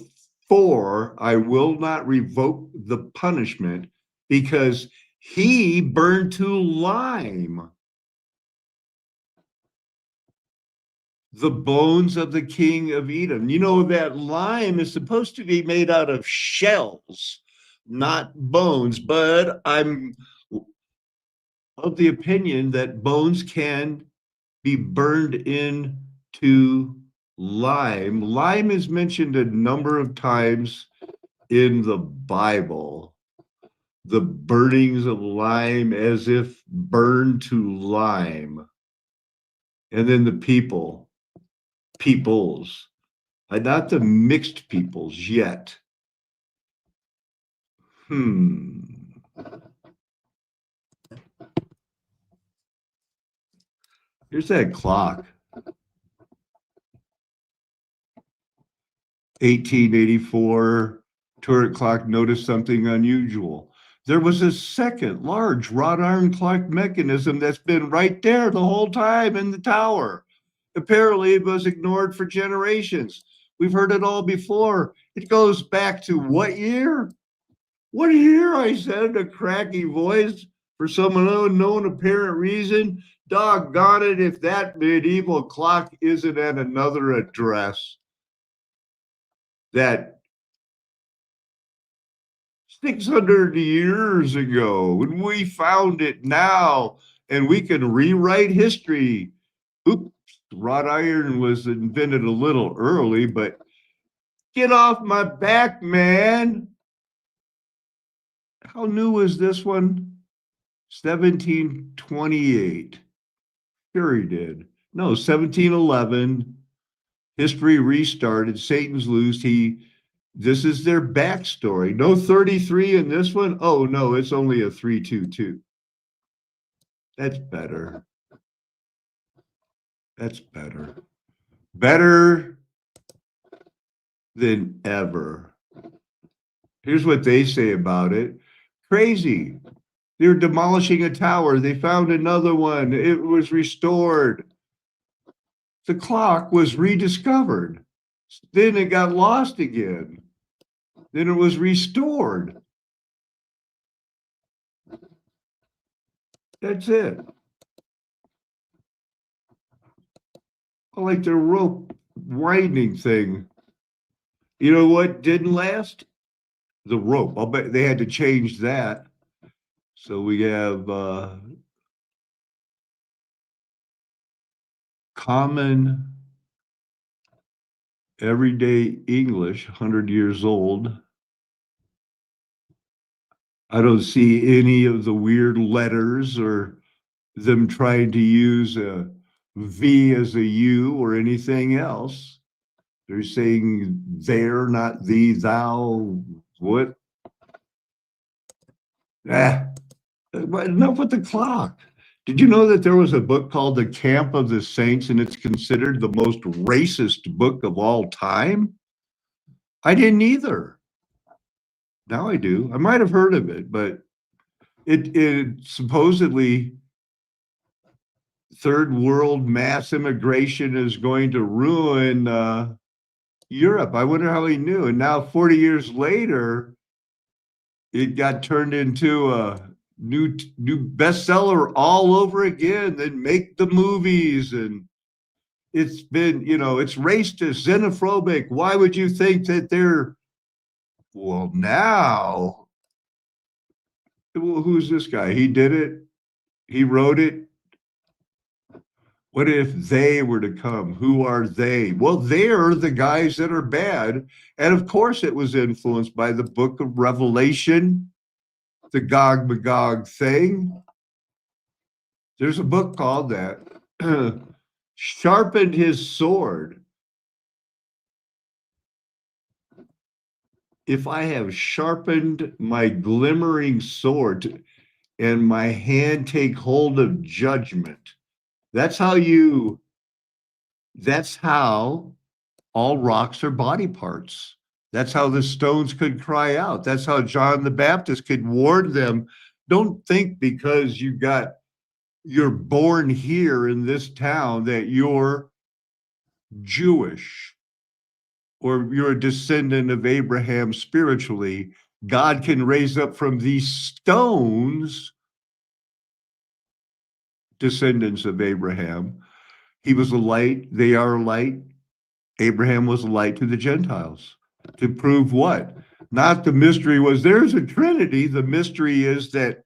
4 I will not revoke the punishment, because he burned to lime the bones of the king of Edom. You know that lime is supposed to be made out of shells, not bones, but I'm of the opinion that bones can be burned into lime. Lime is mentioned a number of times in the Bible. The burnings of lime as if burned to lime. And then the peoples, not the mixed peoples yet. Here's that clock. 1884 turret clock noticed something unusual. There was a second large wrought iron clock mechanism that's been right there the whole time in the tower. Apparently, it was ignored for generations. We've heard it all before. It goes back to what year? What year? I said in a cracky voice for some unknown apparent reason. Doggone it, if that medieval clock isn't at another address. That 600 years ago, when we found it now, and we can rewrite history. Oops, wrought iron was invented a little early, but get off my back, man. How new is this one? 1728. Sure he did. No, 1711. History restarted. Satan's loosed. This is their backstory. No 33 in this one. Oh no, it's only a 322. That's better. That's better. Better than ever. Here's what they say about it. Crazy. They're demolishing a tower. They found another one. It was restored. The clock was rediscovered. Then it got lost again. Then it was restored. That's it. I like the rope winding thing. You know what didn't last? The rope. I'll bet they had to change that. So we have common everyday English, 100 years old. I don't see any of the weird letters or them trying to use a V as a U or anything else. They're saying there, not thee, thou, what? But enough with the clock. Did you know that there was a book called The Camp of the Saints and it's considered the most racist book of all time? I didn't either. Now I do. I might have heard of it, but it supposedly third world mass immigration is going to ruin Europe. I wonder how he knew. And now 40 years later, it got turned into a new bestseller all over again. Then make the movies, and it's been, it's racist, xenophobic. Why would you think that they're, well, now, well, who's this guy? He did it. He wrote it. What if they were to come? Who are they? Well, they're the guys that are bad. And of course, it was influenced by the book of Revelation, the Gog Magog thing. There's a book called that. Sharpened his sword. If I have sharpened my glimmering sword and my hand take hold of judgment, that's how all rocks are body parts. That's how the stones could cry out. That's how John the Baptist could warn them. Don't think because you're born here in this town that you're Jewish or you're a descendant of Abraham spiritually. God can raise up from these stones descendants of Abraham. He was a light. They are a light. Abraham was a light to the Gentiles. To prove what? Not the mystery was there's a Trinity. The mystery is that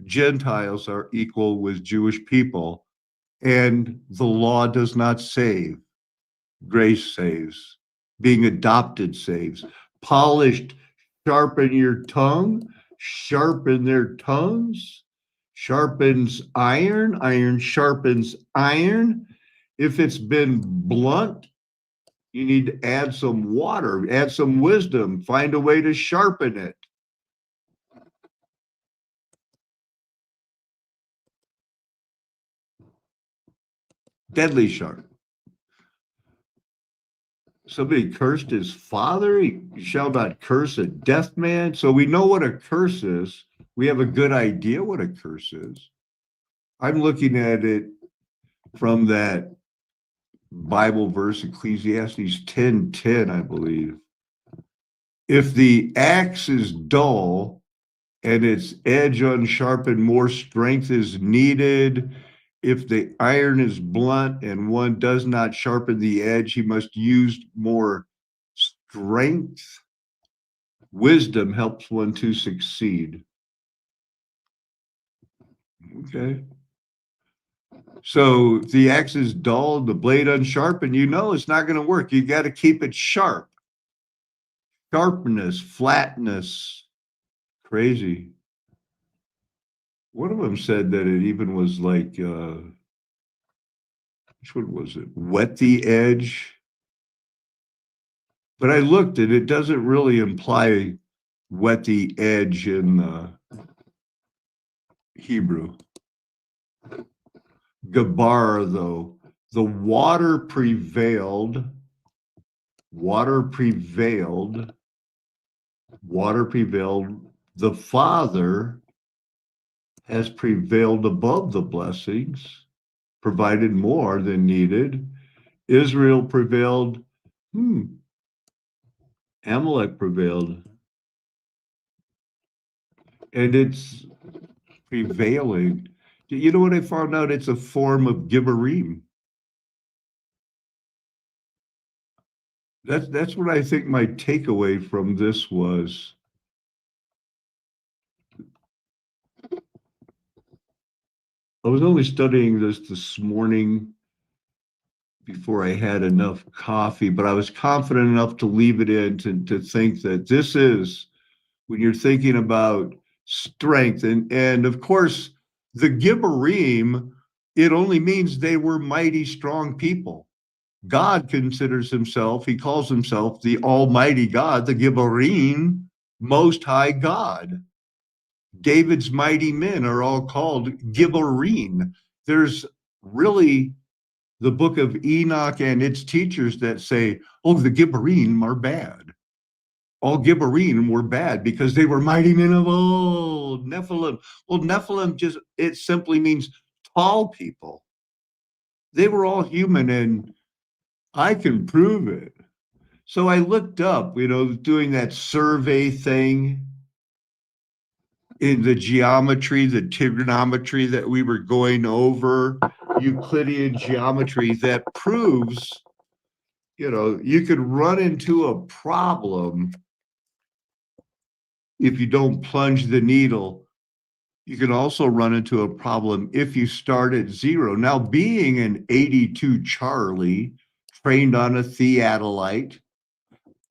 Gentiles are equal with Jewish people, and the law does not save. Grace saves. Being adopted saves. Polished, sharpen your tongue, sharpen their tongues, sharpens iron, iron sharpens iron. If it's been blunt, you need to add some water, add some wisdom, find a way to sharpen it. Deadly sharp. Somebody cursed his father. He shall not curse a deaf man. So we know what a curse is. We have a good idea what a curse is. I'm looking at it from that Bible verse, Ecclesiastes 10:10, I believe. If the axe is dull and its edge unsharpened, more strength is needed. If the iron is blunt and one does not sharpen the edge, he must use more strength. Wisdom helps one to succeed. Okay. So if the axe is dull, the blade unsharpened, it's not going to work. You got to keep it sharp. Sharpness, flatness, crazy. One of them said that it even was like, which one was it? Wet the edge. But I looked and it doesn't really imply wet the edge in Hebrew. Gabar, though, the water prevailed, water prevailed, water prevailed. The Father has prevailed above the blessings, provided more than needed. Israel prevailed. Amalek prevailed. And it's prevailing. You know what I found out? It's a form of Gibborim. That's what I think my takeaway from this was. I was only studying this morning before I had enough coffee, but I was confident enough to leave it in to think that this is when you're thinking about strength. And of course, the Gibborim, it only means they were mighty strong people. God considers himself, he calls himself the Almighty God, the Gibborim, Most High God. David's mighty men are all called Gibborim. There's really the book of Enoch and its teachers that say, oh, the Gibborim are bad. All Gibborim were bad because they were mighty men of old. Nephilim. Well, Nephilim just, it simply means tall people. They were all human, and I can prove it. So I looked up, doing that survey thing in the geometry, the trigonometry that we were going over, Euclidean geometry that proves, you could run into a problem if you don't plunge the needle. You can also run into a problem if you start at zero. Now, being an 82 Charlie, trained on a theodolite,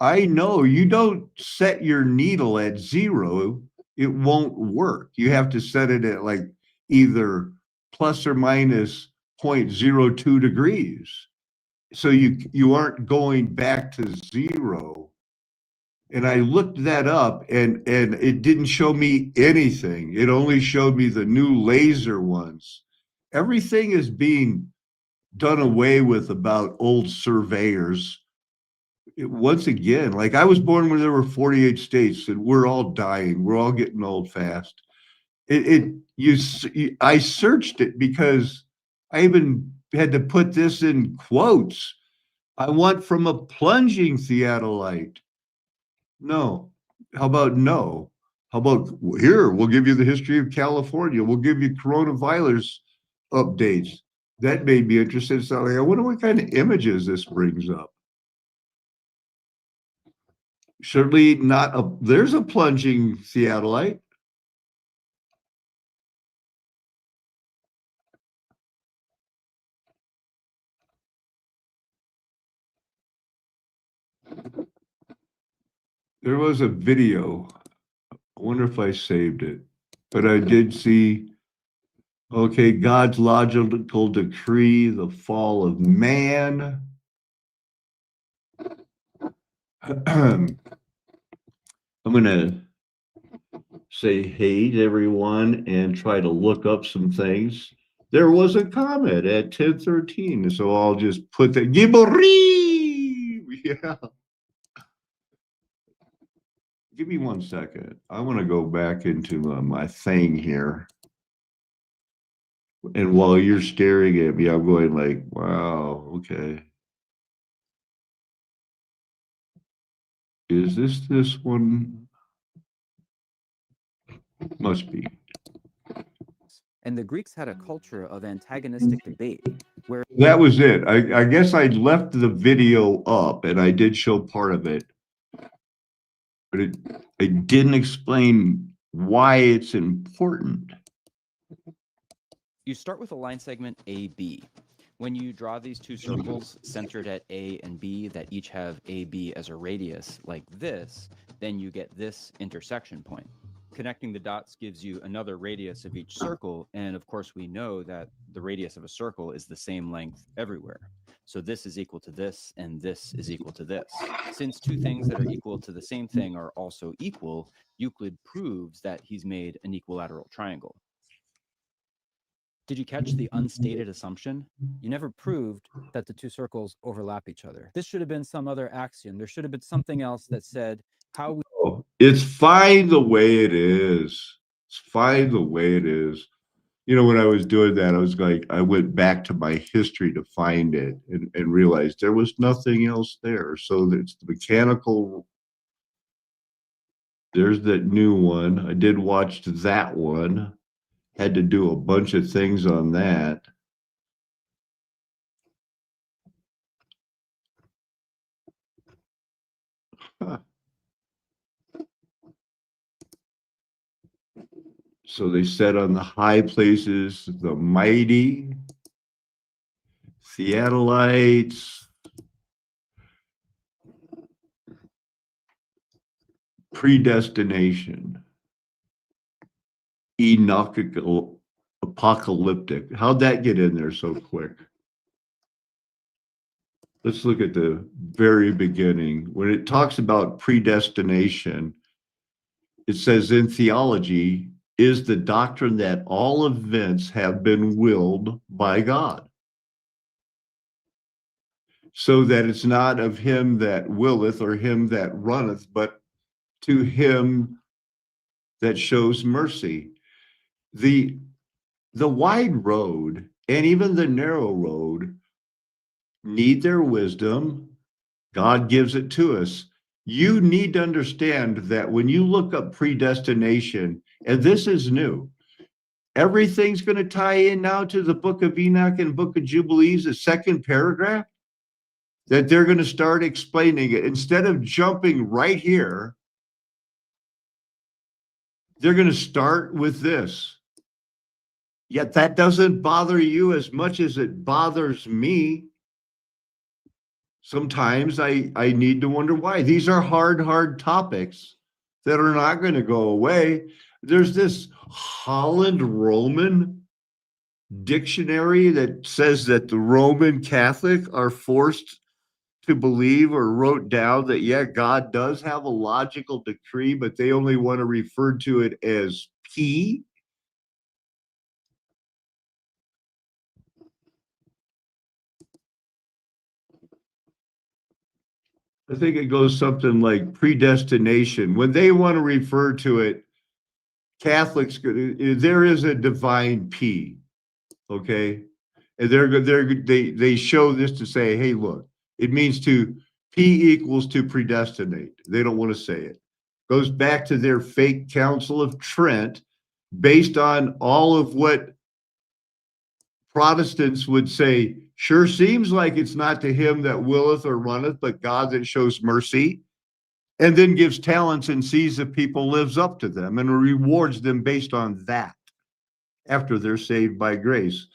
I know you don't set your needle at zero, it won't work. You have to set it at like either plus or minus 0.02 degrees. So you aren't going back to zero. And I looked that up and it didn't show me anything. It only showed me the new laser ones. Everything is being done away with about old surveyors. Once again, like I was born when there were 48 states and we're all dying. We're all getting old fast. I searched it because I even had to put this in quotes. I want from a plunging theodolite. No. How about no? How about here? We'll give you the history of California. We'll give you coronavirus updates. That made me interested. So I wonder what kind of images this brings up. Certainly not a, there's a plunging theodolite. There was a video. I wonder if I saved it, but I did see, okay, God's logical decree, the fall of man. I'm going to say hey to everyone and try to look up some things. There was a comet at 10:13, so I'll just put that Gibborim. Yeah. Give me 1 second. I want to go back into my thing here. And while you're staring at me, I'm going like, wow, okay. Is this one? Must be. And the Greeks had a culture of antagonistic debate where That was it. I guess I left the video up and I did show part of it, but it didn't explain why it's important. you start with a line segment AB. When you draw these two circles centered at A and B that each have AB as a radius like this, then you get this intersection point. Connecting the dots gives you another radius of each circle, and of course we know that the radius of a circle is the same length everywhere. So this is equal to this, and this is equal to this. Since two things that are equal to the same thing are also equal, Euclid proves that he's made an equilateral triangle. Did you catch the unstated assumption? You never proved that the two circles overlap each other. This should have been some other axiom. There should have been something else that said how we. It's fine the way it is. It's fine the way it is. You know, when I was doing that, I was like, I went back to my history to find it and realized there was nothing else there. So it's the mechanical. There's that new one. I did watch that one. Had to do a bunch of things on that. Huh. So they said on the high places, the mighty, Theodolites, predestination, Enochical, apocalyptic. How'd that get in there so quick? Let's look at the very beginning. When it talks about predestination, it says in theology is the doctrine that all events have been willed by God. So that it's not of him that willeth or him that runneth, but to him that shows mercy. The wide road and even the narrow road need their wisdom. God gives it to us. You need to understand that when you look up predestination, and this is new, everything's going to tie in now to the book of Enoch and book of Jubilees, the second paragraph, that they're going to start explaining it. Instead of jumping right here, they're going to start with this. Yet that doesn't bother you as much as it bothers me. Sometimes I need to wonder why. These are hard topics that are not going to go away. There's this Holland Roman dictionary that says that the Roman Catholic are forced to believe or wrote down that, yeah, God does have a logical decree, but they only want to refer to it as P. I think it goes something like predestination. When they want to refer to it, Catholics, there is a divine P, okay? And they show this to say, hey, look, it means to P equals to predestinate. They don't want to say it. Goes back to their fake Council of Trent, based on all of what Protestants would say, sure seems like it's not to him that willeth or runneth, but God that shows mercy, and then gives talents and sees if people lives up to them and rewards them based on that after they're saved by grace.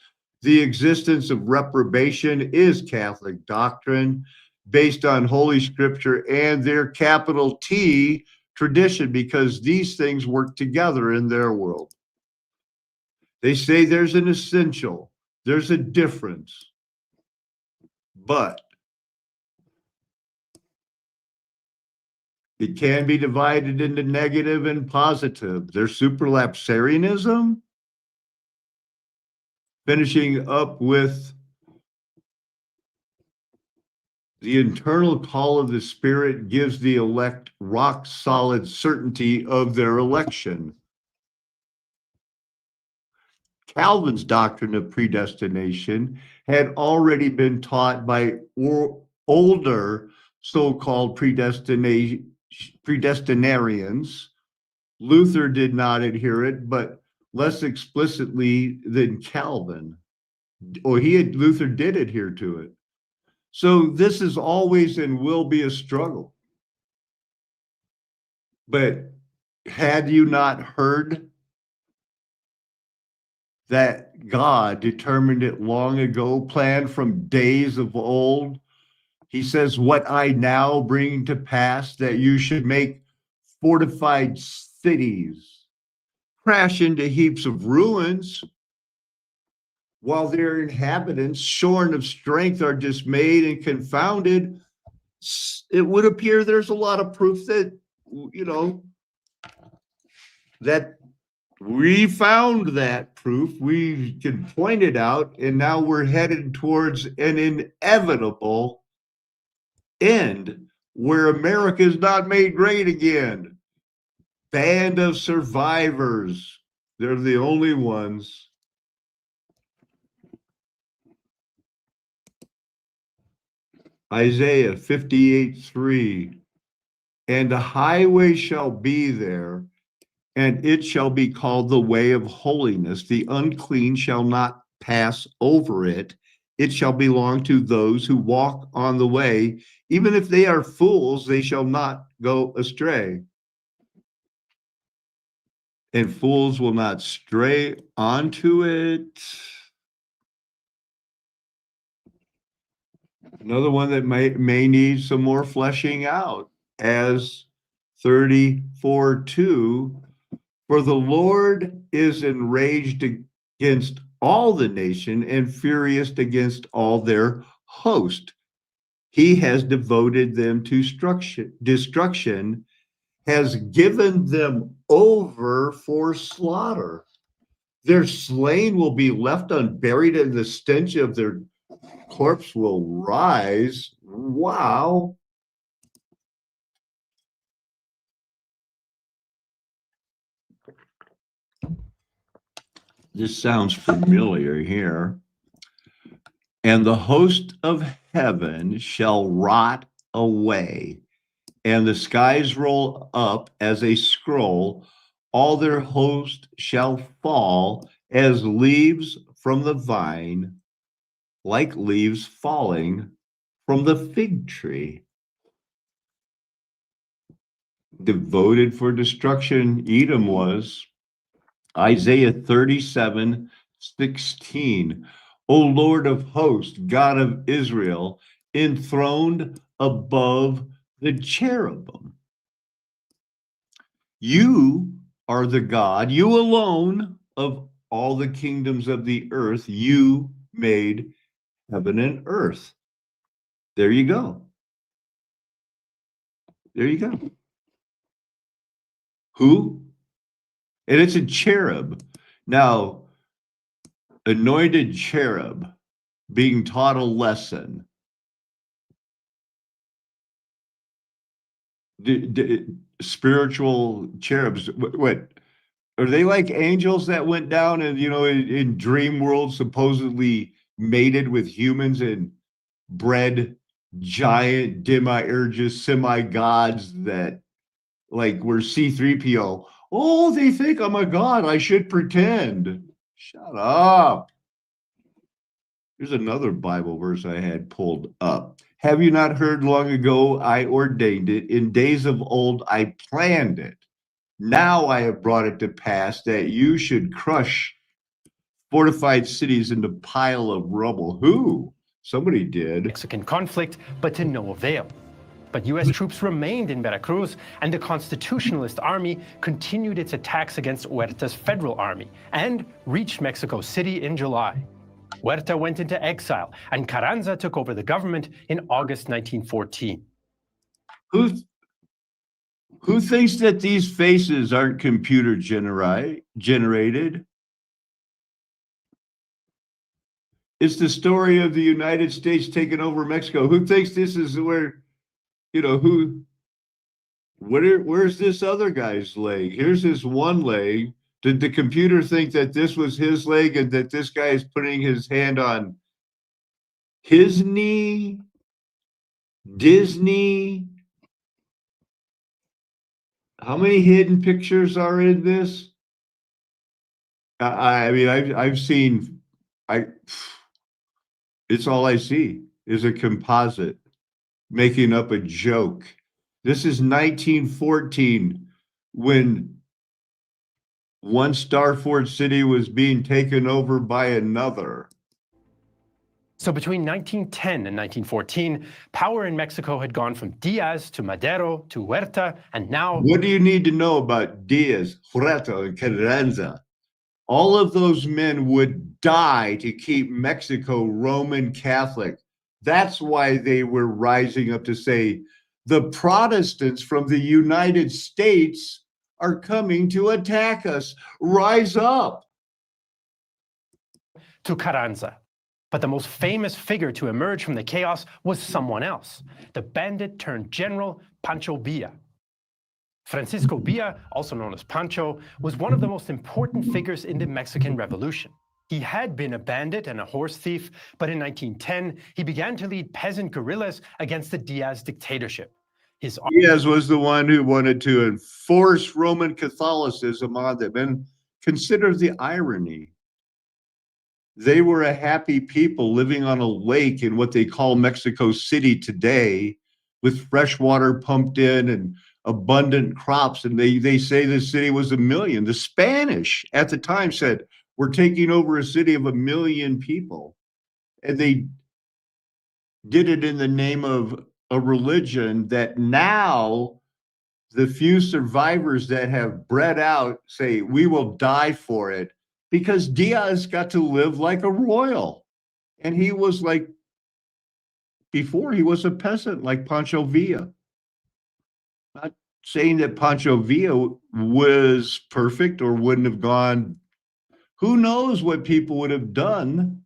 The existence of reprobation is Catholic doctrine based on Holy Scripture and their capital T tradition, because these things work together in their world. They say there's an essential, there's a difference, but it can be divided into negative and positive. There's superlapsarianism, finishing up with the internal call of the Spirit gives the elect rock solid certainty of their election. Calvin's doctrine of predestination had already been taught by older so-called predestinarians. Luther did not adhere it, but less explicitly than Calvin. Or Luther did adhere to it. So this is always and will be a struggle. But had you not heard that God determined it long ago, planned from days of old? He says, what I now bring to pass, that you should make fortified cities crash into heaps of ruins. while their inhabitants, shorn of strength, are dismayed and confounded. It would appear there's a lot of proof that, that we found that proof. We can point it out, and now we're headed towards an inevitable end where America is not made great again. Band of survivors. They're the only ones. Isaiah 58:3. And a highway shall be there, and it shall be called the way of holiness. The unclean shall not pass over it. It shall belong to those who walk on the way. Even if they are fools, they shall not go astray. And fools will not stray onto it. Another one that may need some more fleshing out, as 34:2. For the Lord is enraged against all the nation and furious against all their host. He has devoted them to destruction, has given them over for slaughter. Their slain will be left unburied, and the stench of their corpse will rise. Wow. This sounds familiar here. And the host of heaven shall rot away, and the skies roll up as a scroll. All their host shall fall as leaves from the vine, like leaves falling from the fig tree. Devoted for destruction, Edom was. Isaiah 37:16. O Lord of hosts, God of Israel, enthroned above the cherubim. You are the God, you alone, of all the kingdoms of the earth. You made heaven and earth. There you go. There you go. Who? And it's a cherub. Now, anointed cherub being taught a lesson. Spiritual cherubs, what are they, like angels that went down and, in dream world supposedly mated with humans and bred giant demiurges, semi-gods that like were C3PO? Oh, they think I'm a god. I should pretend. Shut up. Here's another Bible verse I had pulled up. Have you not heard long ago I ordained it? In days of old I planned it. Now I have brought it to pass that you should crush fortified cities into pile of rubble. Who? Somebody did. Mexican conflict, but to no avail. But U.S. troops remained in Veracruz, and the Constitutionalist Army continued its attacks against Huerta's federal army and reached Mexico City in July. Huerta went into exile, and Carranza took over the government in August 1914. Who thinks that these faces aren't computer generated? It's the story of the United States taking over Mexico. Who thinks this is where, where's this other guy's leg? Here's his one leg. Did the computer think that this was his leg and that this guy is putting his hand on his knee? Disney? How many hidden pictures are in this? I mean, I've seen, it's all I see is a composite making up a joke. This is 1914 when one Starford city was being taken over by another. So between 1910 and 1914, power in Mexico had gone from Diaz to Madero to Huerta, and now... What do you need to know about Diaz, Huerta, and Carranza? All of those men would die to keep Mexico Roman Catholic. That's why they were rising up to say, the Protestants from the United States are coming to attack us. Rise up. To Carranza. But the most famous figure to emerge from the chaos was someone else, the bandit turned general Pancho Villa. Francisco Villa, also known as Pancho, was one of the most important figures in the Mexican Revolution. He had been a bandit and a horse thief, but in 1910, he began to lead peasant guerrillas against the Diaz dictatorship. Diaz was the one who wanted to enforce Roman Catholicism on them. And consider the irony. They were a happy people living on a lake in what they call Mexico City today, with fresh water pumped in and abundant crops. And they say the city was 1 million. The Spanish at the time said, we're taking over a city of 1 million people. And they did it in the name of a religion that now the few survivors that have bred out say, we will die for it, because Diaz got to live like a royal. And he was like, before he was a peasant like Pancho Villa. Not saying that Pancho Villa was perfect or wouldn't have gone. Who knows what people would have done?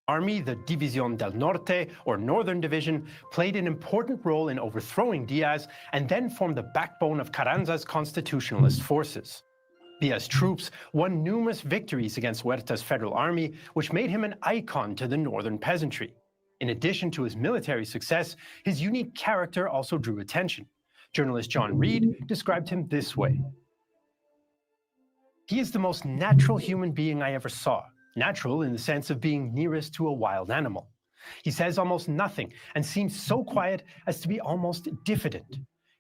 Army, the División del Norte, or Northern Division, played an important role in overthrowing Diaz and then formed the backbone of Carranza's constitutionalist forces. Diaz's troops won numerous victories against Huerta's federal army, which made him an icon to the northern peasantry. In addition to his military success, his unique character also drew attention. Journalist John Reed described him this way. He is the most natural human being I ever saw. Natural in the sense of being nearest to a wild animal. He says almost nothing and seems so quiet as to be almost diffident.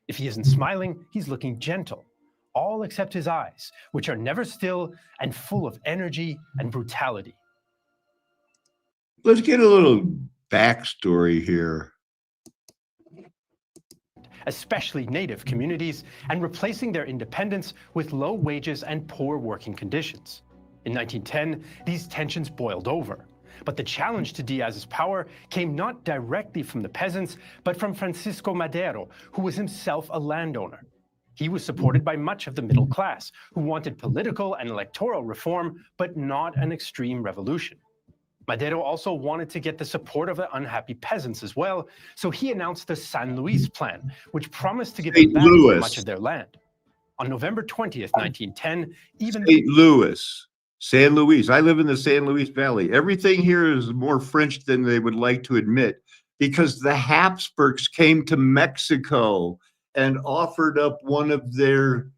If he isn't smiling, he's looking gentle. All except his eyes, which are never still and full of energy and brutality. Let's get a little backstory here. Especially native communities, and replacing their independence with low wages and poor working conditions. In 1910, these tensions boiled over. But the challenge to Diaz's power came not directly from the peasants, but from Francisco Madero, who was himself a landowner. He was supported by much of the middle class, who wanted political and electoral reform, but not an extreme revolution. Madero also wanted to get the support of the unhappy peasants as well, so he announced the San Luis Plan, which promised to give them back much of their land. On November 20th, 1910, even St. Louis, San Luis. I live in the San Luis Valley. Everything here is more French than they would like to admit, because the Habsburgs came to Mexico and offered up one of their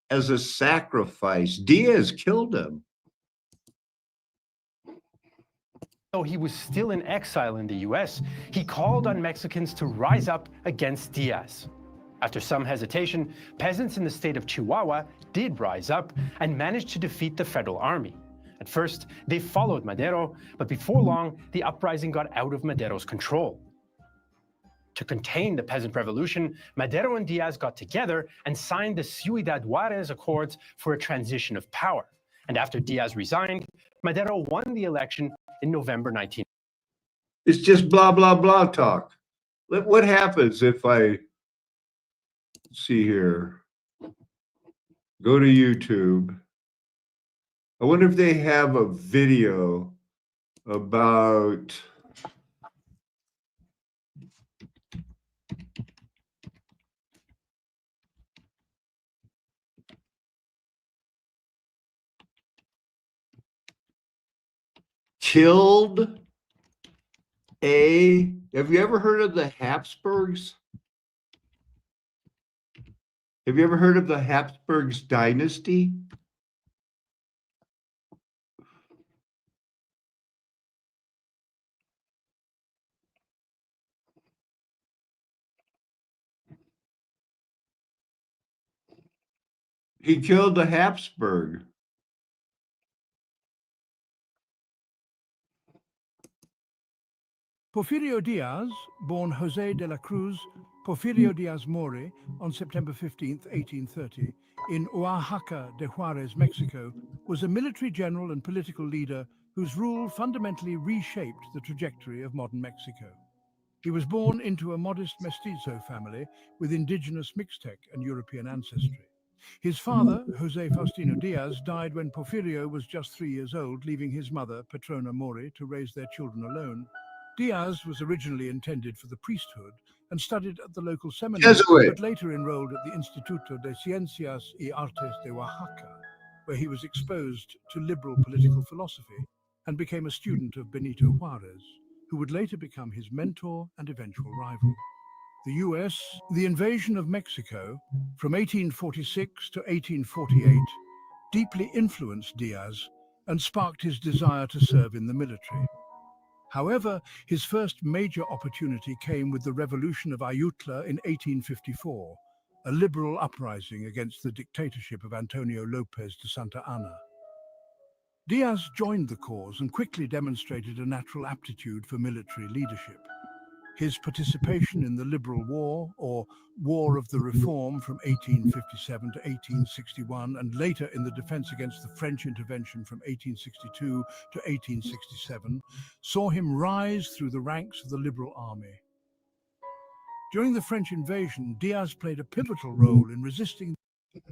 as a sacrifice. Diaz killed him. Though he was still in exile in the US, he called on Mexicans to rise up against Diaz. After some hesitation, peasants in the state of Chihuahua did rise up and managed to defeat the federal army. At first, they followed Madero, but before long, the uprising got out of Madero's control. To contain the peasant revolution, Madero and Diaz got together and signed the Ciudad Juarez Accords for a transition of power. And after Diaz resigned, Madero won the election in November 19. It's just blah, blah, blah talk. What happens if I, see here, go to YouTube. I wonder if they have a video about killed a, have you ever heard of the Habsburgs? Have you ever heard of the Habsburgs dynasty? He killed the Habsburg. Porfirio Diaz, born José de la Cruz Porfirio Diaz Mori on September 15, 1830, in Oaxaca de Juarez, Mexico, was a military general and political leader whose rule fundamentally reshaped the trajectory of modern Mexico. He was born into a modest mestizo family with indigenous Mixtec and European ancestry. His father, Jose Faustino Diaz, died when Porfirio was just 3 years old, leaving his mother, Petrona Mori, to raise their children alone. Diaz was originally intended for the priesthood and studied at the local seminary, Jesuit. but later enrolled at the Instituto de Ciencias y Artes de Oaxaca, where he was exposed to liberal political philosophy and became a student of Benito Juarez, who would later become his mentor and eventual rival. The invasion of Mexico from 1846 to 1848 deeply influenced Diaz and sparked his desire to serve in the military. However, his first major opportunity came with the Revolution of Ayutla in 1854, a liberal uprising against the dictatorship of Antonio Lopez de Santa Anna. Diaz joined the cause and quickly demonstrated a natural aptitude for military leadership. His participation in the Liberal War, or War of the Reform from 1857 to 1861, and later in the defense against the French intervention from 1862 to 1867, saw him rise through the ranks of the Liberal Army. During the French invasion, Diaz played a pivotal role in resisting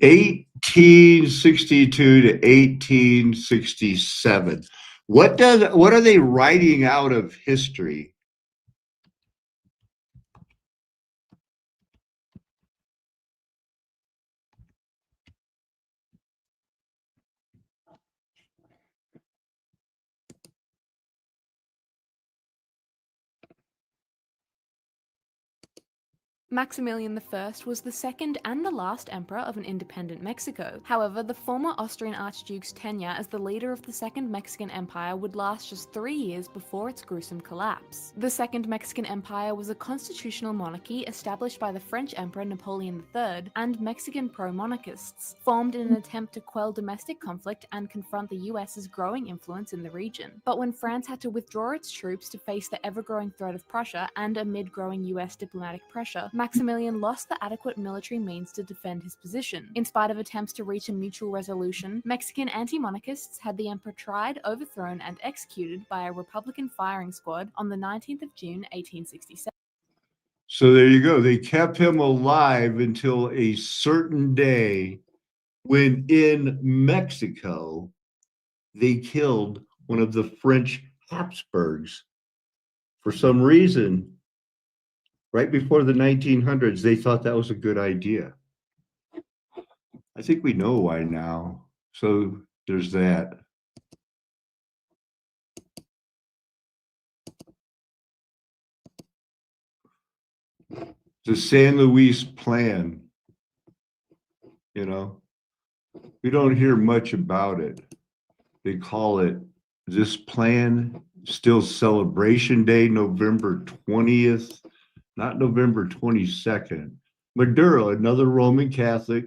1862 to 1867. What are they writing out of history? Maximilian I was the second and the last emperor of an independent Mexico. However, the former Austrian Archduke's tenure as the leader of the Second Mexican Empire would last just 3 years before its gruesome collapse. The Second Mexican Empire was a constitutional monarchy established by the French Emperor Napoleon III and Mexican pro-monarchists, formed in an attempt to quell domestic conflict and confront the US's growing influence in the region. But when France had to withdraw its troops to face the ever-growing threat of Prussia and amid growing US diplomatic pressure, Maximilian lost the adequate military means to defend his position. In spite of attempts to reach a mutual resolution, Mexican anti-monarchists had the emperor tried, overthrown, and executed by a Republican firing squad on the 19th of June, 1867. So there you go. They kept him alive until a certain day when in Mexico, they killed one of the French Habsburgs. For some reason, right before the 1900s, they thought that was a good idea. I think we know why now. So there's that. The San Luis Plan, you know, we don't hear much about it. They call it this plan still Celebration Day, November 20th, not November 22nd. Maduro, another Roman Catholic,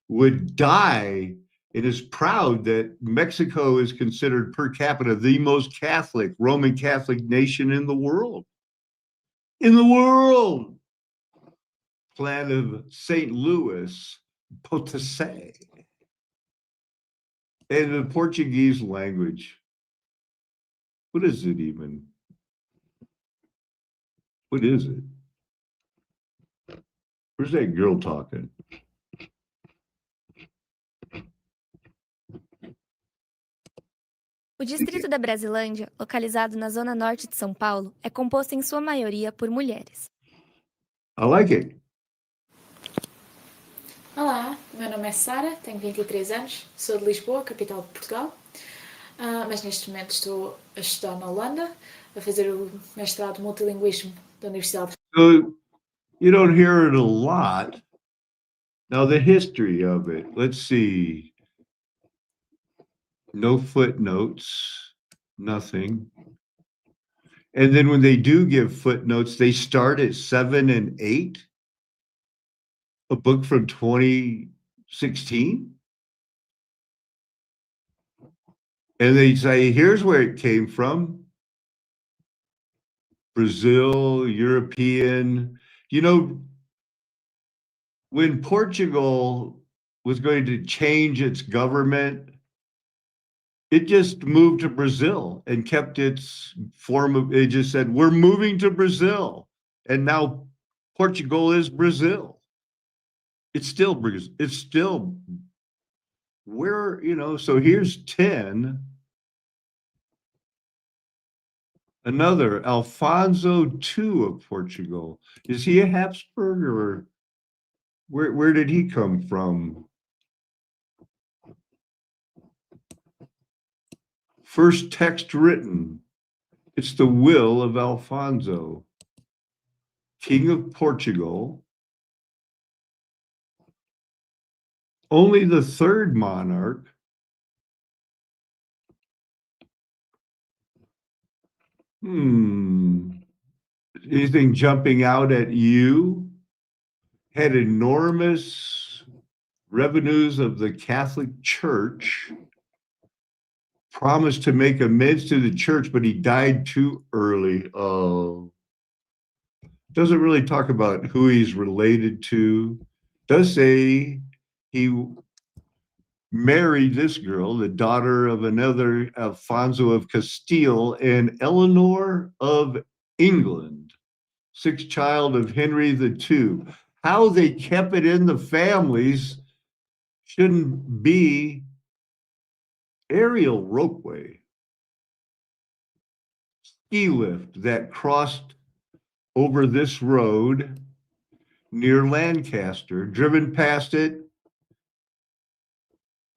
would die and is proud that Mexico is considered per capita the most Catholic, Roman Catholic nation in the world. In the world! Plan of St. Louis Potosi. And the Portuguese language. What is it even? What is it? Where's that girl talking? O distrito da Brasilândia, localizado na zona norte de São Paulo, é composto em sua maioria por mulheres. I like it. Olá, meu nome é Sara, tenho 23 anos, sou de Lisboa, capital de Portugal, mas neste momento estou a estudar na Holanda, a fazer o mestrado de multilinguismo da Universidade. So you don't hear it a lot. Now the history of it, let's see. No footnotes, nothing. And then when they do give footnotes, they start at 7 and 8. A book from 2016. And they say, here's where it came from. Brazil, European. You know, when Portugal was going to change its government, it just moved to Brazil and kept its form of, it just said, we're moving to Brazil. And now Portugal is Brazil. It's still Brazil. It's still where, so here's 10. Another Alfonso II of Portugal. Is he a Habsburg or where did he come from? First text written. It's the will of Alfonso, King of Portugal. Only the third monarch. Anything jumping out at you? Had enormous revenues of the Catholic Church, promised to make amends to the church, but he died too early. Oh, doesn't really talk about who he's related to. Does say he married this girl, the daughter of another Alfonso of Castile and Eleanor of England, sixth child of Henry II. How they kept it in the families shouldn't be. Aerial ropeway, ski lift that crossed over this road near Lancaster, driven past it.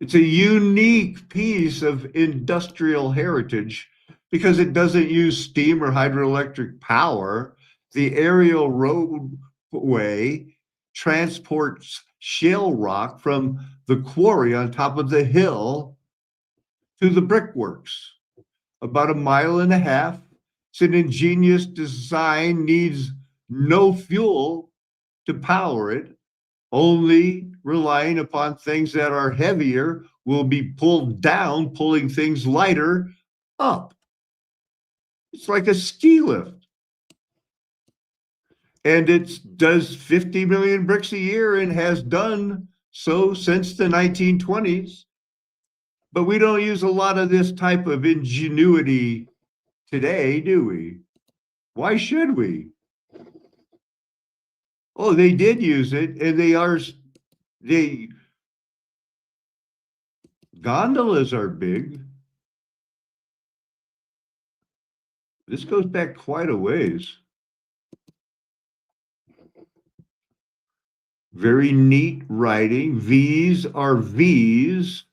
It's a unique piece of industrial heritage because it doesn't use steam or hydroelectric power. The aerial roadway transports shale rock from the quarry on top of the hill to the brickworks. About a mile and a half. It's an ingenious design, needs no fuel to power it, only relying upon things that are heavier will be pulled down, pulling things lighter up. It's like a ski lift. And it does 50 million bricks a year and has done so since the 1920s. But we don't use a lot of this type of ingenuity today, do we? Why should we? Oh, they did use it, and gondolas are big. This goes back quite a ways. Very neat writing. V's are V's.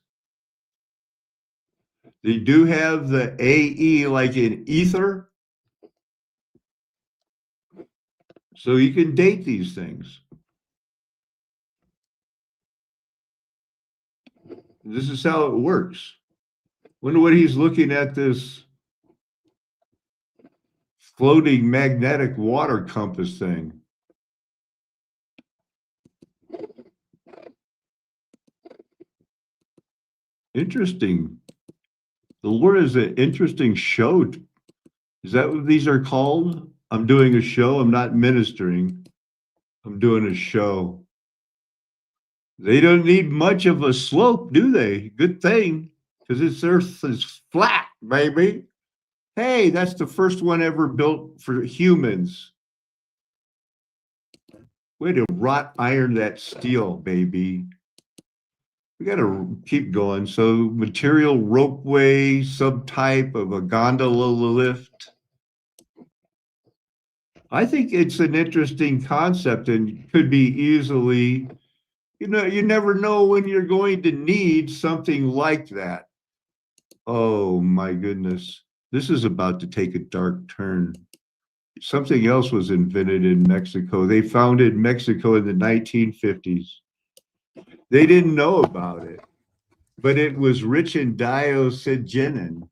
They do have the AE like in ether. So you can date these things. This is how it works. Wonder what he's looking at, this floating magnetic water compass thing. Interesting. The Lord is an interesting show. Is that what these are called? I'm doing a show. I'm not ministering. I'm doing a show. They don't need much of a slope, do they? Good thing, because this earth is flat, baby. Hey, that's the first one ever built for humans. Way to wrought iron that steel, baby. We got to keep going. So material ropeway, subtype of a gondola lift. I think it's an interesting concept and could be easily, you never know when you're going to need something like that. Oh my goodness. This is about to take a dark turn. Something else was invented in Mexico. They founded Mexico in the 1950s. They didn't know about it, but it was rich in dioxygenin.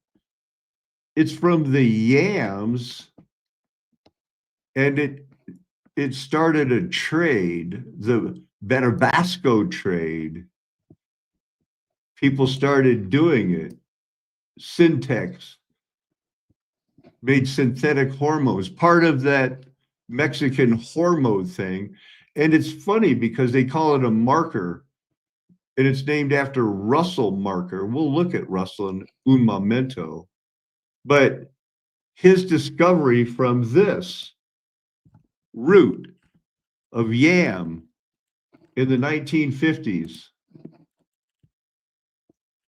It's from the yams, and it started a trade, the Barabasco trade. People started doing it. Syntex made synthetic hormones, part of that Mexican hormone thing. And it's funny because they call it a marker. and it's named after Russell Marker. We'll look at Russell in un momento, but his discovery from this root of yam in the 1950s.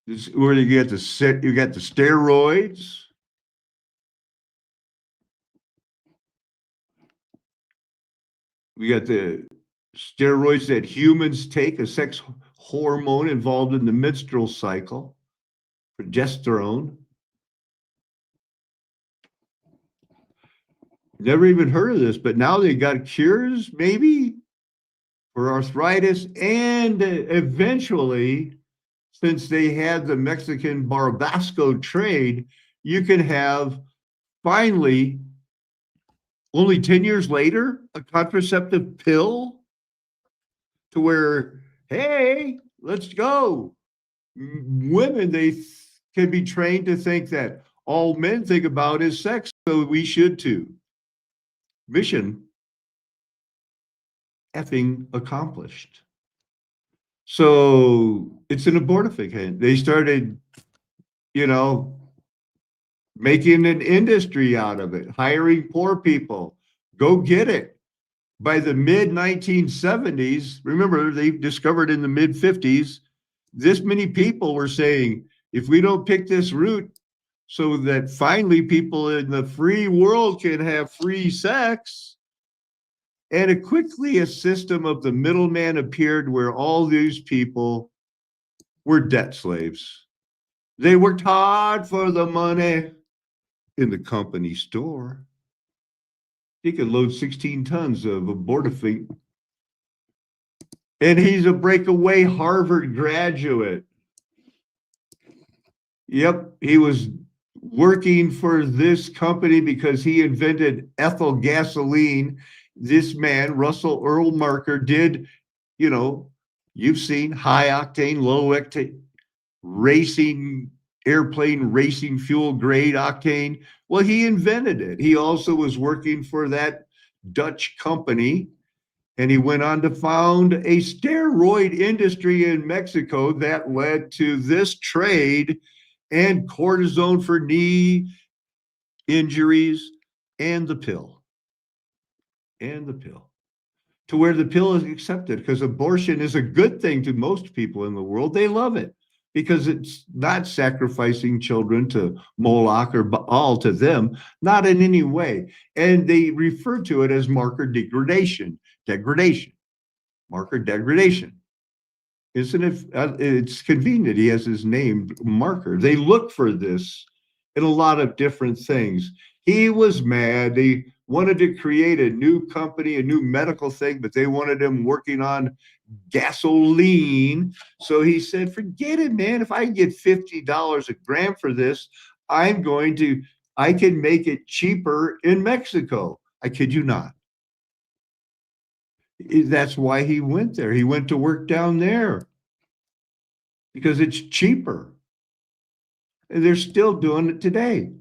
This is where you get the steroids. We got the steroids that humans take, a sex hormone involved in the menstrual cycle, progesterone. Never even heard of this, but now they got cures, maybe, for arthritis, and eventually, since they had the Mexican Barbasco trade, you can have finally, only 10 years later, a contraceptive pill to where, hey, let's go. Women, they can be trained to think that all men think about is sex, so we should too. Mission effing accomplished. So it's an abortifacient. They started, making an industry out of it, hiring poor people. Go get it. By the mid 1970s, remember, they discovered in the mid 50s, this many people were saying, if we don't pick this route so that finally people in the free world can have free sex, and quickly a system of the middleman appeared where all these people were debt slaves. They worked hard for the money in the company store. He could load 16 tons of abortifacient. And he's a breakaway Harvard graduate. Yep, he was working for this company because he invented ethyl gasoline. This man, Russell Earl Marker, did, you've seen high octane, low octane racing, airplane racing fuel grade octane. Well, he invented it. He also was working for that Dutch company, and he went on to found a steroid industry in Mexico that led to this trade and cortisone for knee injuries and the pill. To where the pill is accepted, because abortion is a good thing to most people in the world. They love it because it's not sacrificing children to Moloch or Baal to them, not in any way. And they refer to it as marker degradation, marker degradation. Isn't it? It's convenient. He has his name, Marker. They look for this in a lot of different things. He was mad. They wanted to create a new company, a new medical thing, but they wanted him working on gasoline. So he said, forget it, man. If I get $50 a gram for this, I can make it cheaper in Mexico. I kid you not. That's why he went there. He went to work down there because it's cheaper. And they're still doing it today.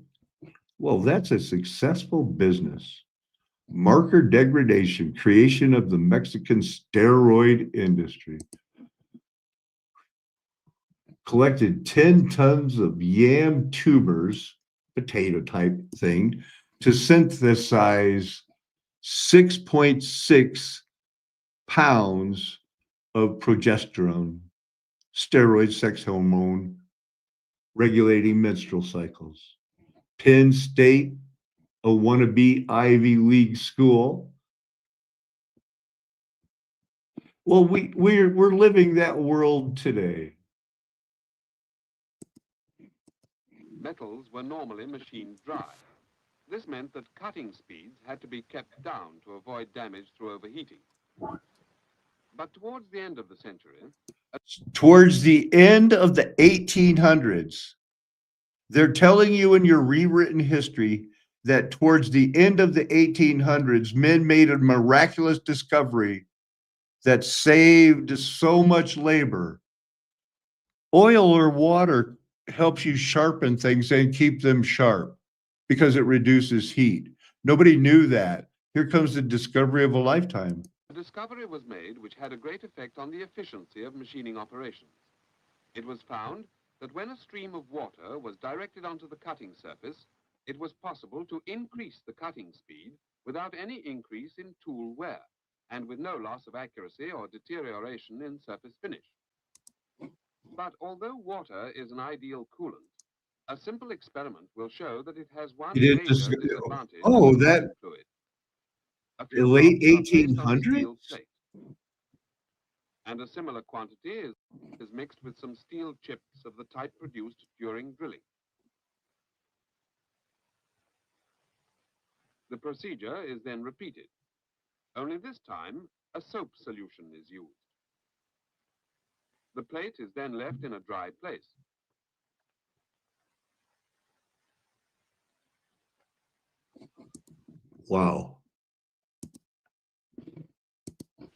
Well, that's a successful business. Marker degradation, creation of the Mexican steroid industry. Collected 10 tons of yam tubers, potato type thing, to synthesize 6.6 pounds of progesterone, steroid sex hormone, regulating menstrual cycles. Penn State, a wannabe Ivy League school. Well, we're living that world today. Metals were normally machined dry. This meant that cutting speeds had to be kept down to avoid damage through overheating. But towards the end of the century... Towards the end of the 1800s, they're telling you in your rewritten history that towards the end of the 1800s, men made a miraculous discovery that saved so much labor. Oil or water helps you sharpen things and keep them sharp because it reduces heat. Nobody knew that. Here comes the discovery of a lifetime. A discovery was made which had a great effect on the efficiency of machining operations. It was found that when a stream of water was directed onto the cutting surface, it was possible to increase the cutting speed without any increase in tool wear and with no loss of accuracy or deterioration in surface finish. But although water is an ideal coolant, a simple experiment will show that it has one It is major dis- disadvantage oh, over that cooling fluid. A the few late drops are placed on a 1800s? steel plate, and a similar quantity is mixed with some steel chips of the type produced during drilling. The procedure is then repeated, only this time a soap solution is used. The plate is then left in a dry place. Wow.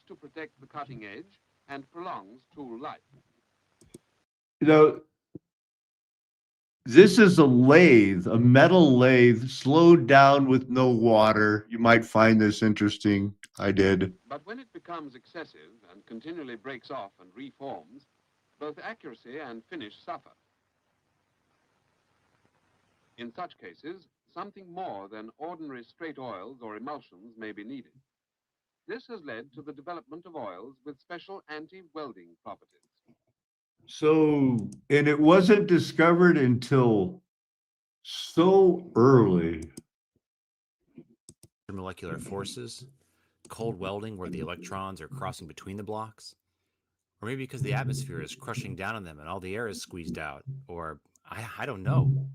To protect the cutting edge and prolongs tool life. You know, this is a lathe, a metal lathe, slowed down with no water. You might find this interesting. I did. But when it becomes excessive and continually breaks off and reforms, both accuracy and finish suffer. In such cases, something more than ordinary straight oils or emulsions may be needed. This has led to the development of oils with special anti-welding properties. So, and it wasn't discovered until so early. Molecular forces, cold welding where the electrons are crossing between the blocks, or maybe because the atmosphere is crushing down on them and all the air is squeezed out, or I don't know.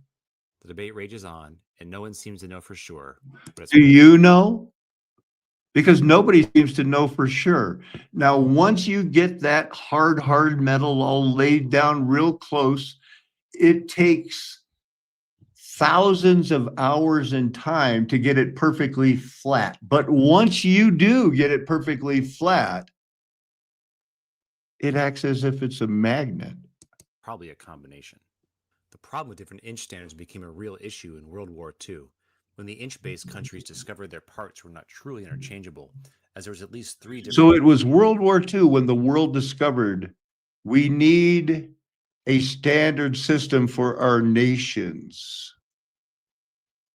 The debate rages on, and no one seems to know for sure. But Do you know? Because nobody seems to know for sure. Now, once you get that hard metal all laid down real close, it takes thousands of hours in time to get it perfectly flat. But once you do get it perfectly flat, it acts as if it's a magnet. probably a combination. The problem with different inch standards became a real issue in World War II, when the inch-based countries discovered their parts were not truly interchangeable, as there was at least 3 different... So it was World War II when the world discovered we need a standard system for our nations,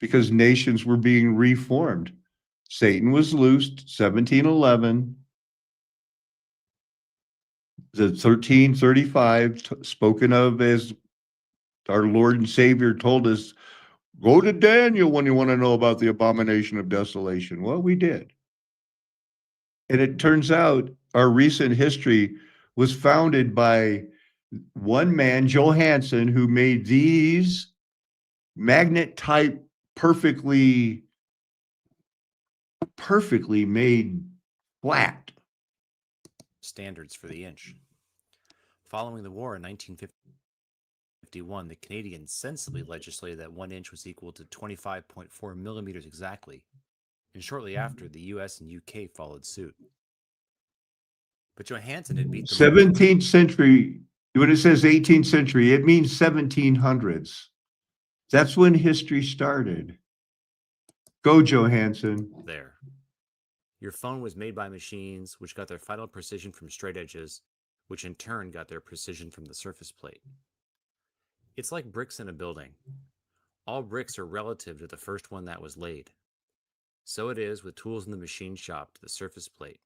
because nations were being reformed. Satan was loosed, 1711. The 1335, spoken of as our Lord and Savior told us, go to Daniel when you want to know about the abomination of desolation. Well, we did. And it turns out our recent history was founded by one man, Johansson, who made these magnet type perfectly made flat standards for the inch. Following the war in 1951, the Canadians sensibly legislated that 1 inch was equal to 25.4 millimeters exactly, and shortly after, the US and UK followed suit. But Johansson had beat the 17th century. When it says 18th century, it means 1700s. That's when history started. Go, Johansson. There. Your phone was made by machines which got their final precision from straight edges, which in turn got their precision from the surface plate. It's like bricks in a building. All bricks are relative to the first one that was laid. So it is with tools in the machine shop to the surface plate.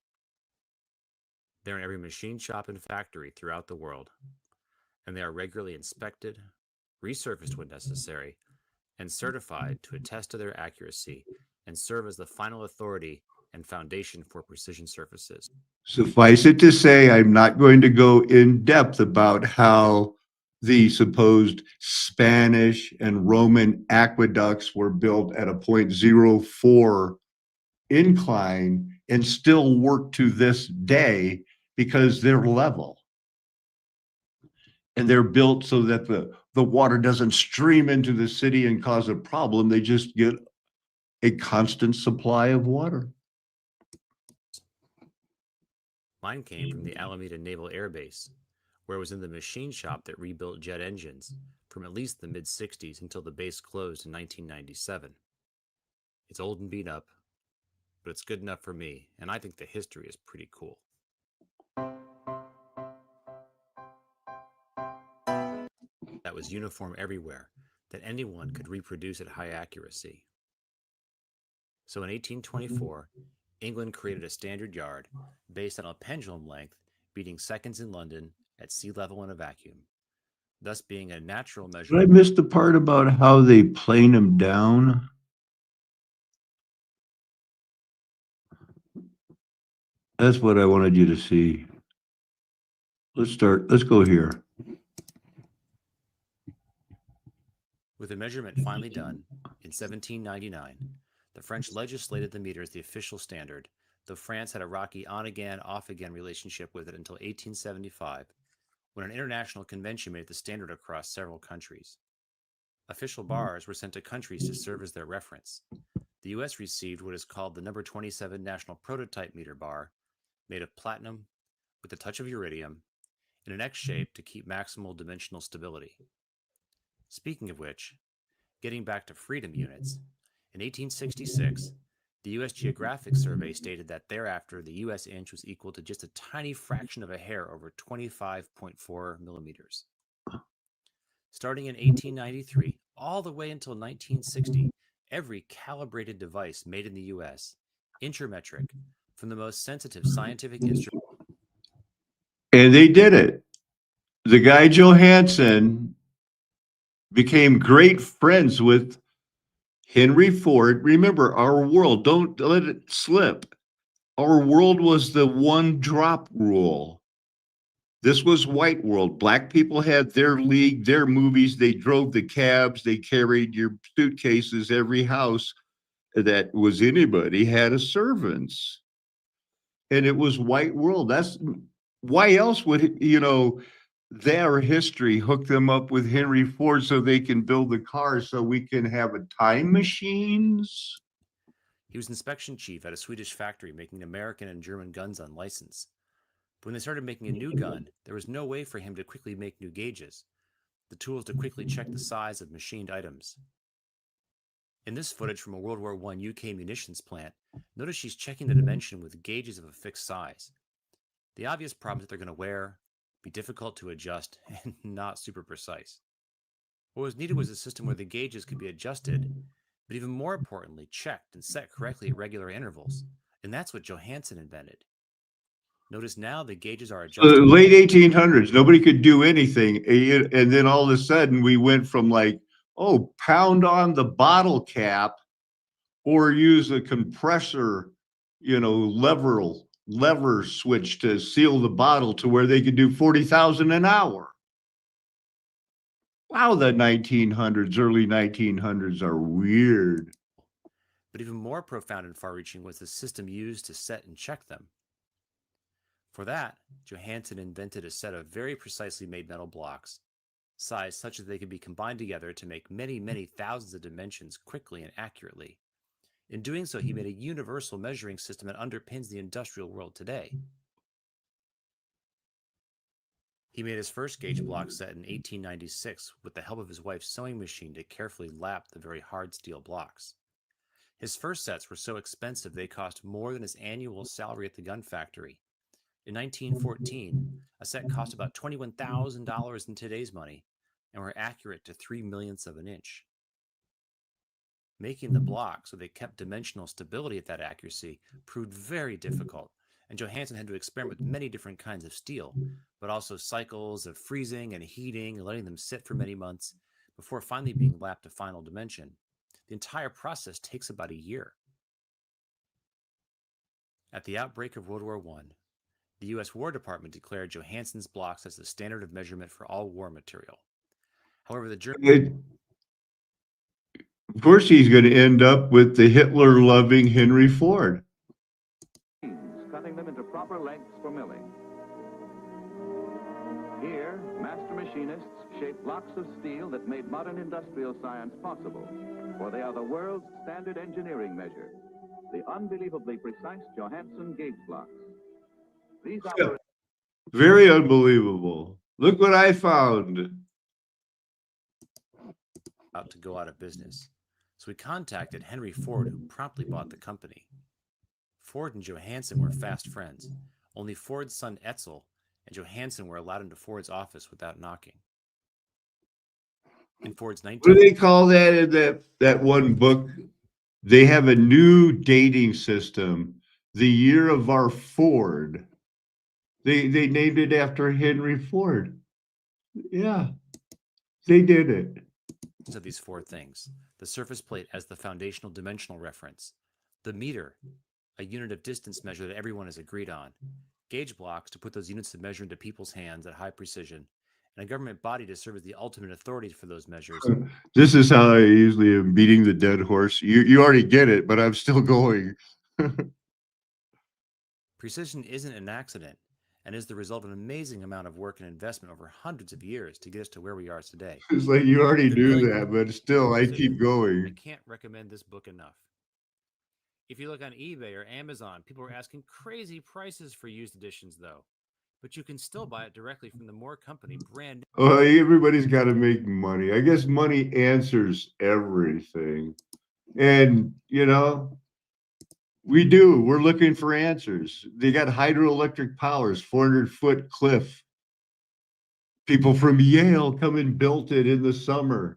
They're in every machine shop and factory throughout the world, and they are regularly inspected, resurfaced when necessary, and certified to attest to their accuracy and serve as the final authority and foundation for precision surfaces. Suffice it to say, I'm not going to go in depth about how the supposed Spanish and Roman aqueducts were built at a 0.04 incline and still work to this day because they're level. And they're built so that the water doesn't stream into the city and cause a problem. They just get a constant supply of water. Mine came from the Alameda Naval Air Base, where it was in the machine shop that rebuilt jet engines from at least the mid-60s until the base closed in 1997. It's old and beat up, but it's good enough for me, and I think the history is pretty cool. That was uniform everywhere, that anyone could reproduce at high accuracy. So in 1824, England created a standard yard based on a pendulum length beating seconds in London at sea level in a vacuum, thus being a natural Did I measurement. miss the part about how they plane them down? That's what I wanted you to see. Let's go here. With the measurement finally done in 1799, the French legislated the meter as the official standard, though France had a rocky on-again, off-again relationship with it until 1875, when an international convention made it the standard across several countries. Official bars were sent to countries to serve as their reference. The US received what is called the number 27 National Prototype Meter Bar, made of platinum with a touch of iridium, in an X shape to keep maximal dimensional stability. Speaking of which, getting back to freedom units, in 1866, the U.S. Geographic Survey stated that thereafter the U.S. inch was equal to just a tiny fraction of a hair over 25.4 millimeters. Starting in 1893, all the way until 1960, every calibrated device made in the U.S., inchrometric, from the most sensitive scientific instrument. And they did it. The guy Johansson became great friends with Henry Ford. Remember, our world, don't let it slip. Our world was the one drop rule. This was white world. Black people had their league, their movies. They drove the cabs. They carried your suitcases. Every house that was anybody had a servants. And it was white world. That's why else would, their history hook them up with Henry Ford so they can build the cars so we can have a time machines? He was inspection chief at a Swedish factory making American and German guns on license. But when they started making a new gun, there was no way for him to quickly make new gauges, the tools to quickly check the size of machined items. In this footage from a World War I UK munitions plant, notice she's checking the dimension with gauges of a fixed size. The obvious problem is that they're going to wear, be difficult to adjust, and not super precise. What was needed was a system where the gauges could be adjusted, but even more importantly, checked and set correctly at regular intervals. And that's what Johansson invented. Notice now the gauges are adjustable. Late 1800s, nobody could do anything. And then all of a sudden we went from pound on the bottle cap or use a compressor, lever switch to seal the bottle to where they could do 40,000 an hour. Wow, the 1900s, early 1900s are weird. But even more profound and far-reaching was the system used to set and check them. For that, Johansson invented a set of very precisely made metal blocks, sized such that they could be combined together to make many, many thousands of dimensions quickly and accurately. In doing so, he made a universal measuring system that underpins the industrial world today. He made his first gauge block set in 1896 with the help of his wife's sewing machine to carefully lap the very hard steel blocks. His first sets were so expensive they cost more than his annual salary at the gun factory. In 1914, a set cost about $21,000 in today's money and were accurate to 3/millionths of an inch. Making the block so they kept dimensional stability at that accuracy proved very difficult, and Johansson had to experiment with many different kinds of steel, but also cycles of freezing and heating and letting them sit for many months before finally being lapped to final dimension. The entire process takes about a year. At the outbreak of World War I, the U.S. War Department declared Johansson's blocks as the standard of measurement for all war material. However, the Germans... Of course, he's going to end up with the Hitler-loving Henry Ford. Cutting them into proper lengths for milling. Here, master machinists shape blocks of steel that made modern industrial science possible, for they are the world's standard engineering measure, the unbelievably precise Johansson gauge blocks. These are very unbelievable. Look what I found. Out to go out of business. So we contacted Henry Ford, who promptly bought the company. Ford and Johansson were fast friends. Only Ford's son Etzel and Johansson were allowed into Ford's office without knocking. In Ford's What do they call that in that one book? They have a new dating system, the year of our Ford. They named it after Henry Ford. Yeah, they did it. Of these four things: the surface plate as the foundational dimensional reference, the meter, a unit of distance measure that everyone has agreed on, gauge blocks to put those units of measure into people's hands at high precision, and a government body to serve as the ultimate authority for those measures. This is how I usually am beating the dead horse. You already get it, but I'm still going. Precision isn't an accident and is the result of an amazing amount of work and investment over hundreds of years to get us to where we are today. It's like you already The knew brilliant that, but still, I keep I going. can't recommend this book enough. If you look on eBay or Amazon, people are asking crazy prices for used editions, though. But you can still buy it directly from the Moore Company brand. Oh, everybody's got to make money. I guess money answers everything. And, you know, we do. We're looking for answers. They got hydroelectric powers, 400-foot cliff. People from Yale come and built it in the summer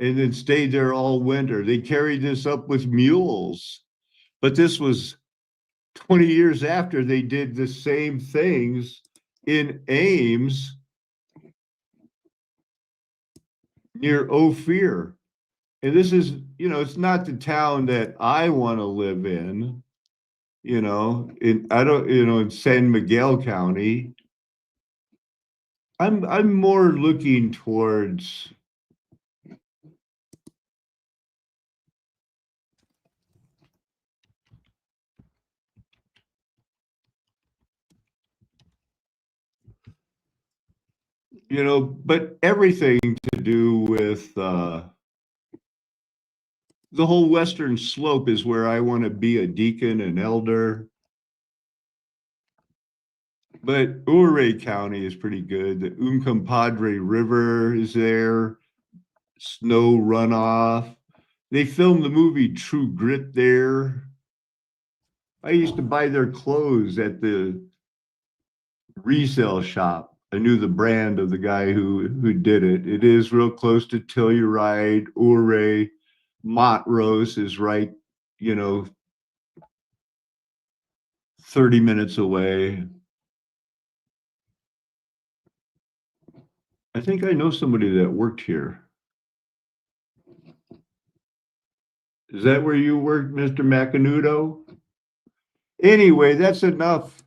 and then stayed there all winter. They carried this up with mules. But this was 20 years after they did the same things in Ames near Ophir. And this is, you know, it's not the town that I want to live in, you know, in San Miguel County. I'm more looking towards but everything to do with the whole western slope is where I want to be a deacon, an elder. But Ouray County is pretty good. The Uncompahgre River is there, snow runoff. They filmed the movie True Grit there. I used to buy their clothes at the resale shop. I knew the brand of the guy who did it. It is real close to Telluride, Ouray. Montrose is right, 30 minutes away. I think I know somebody that worked here. Is that where you worked, Mr. Macanudo? Anyway, that's enough.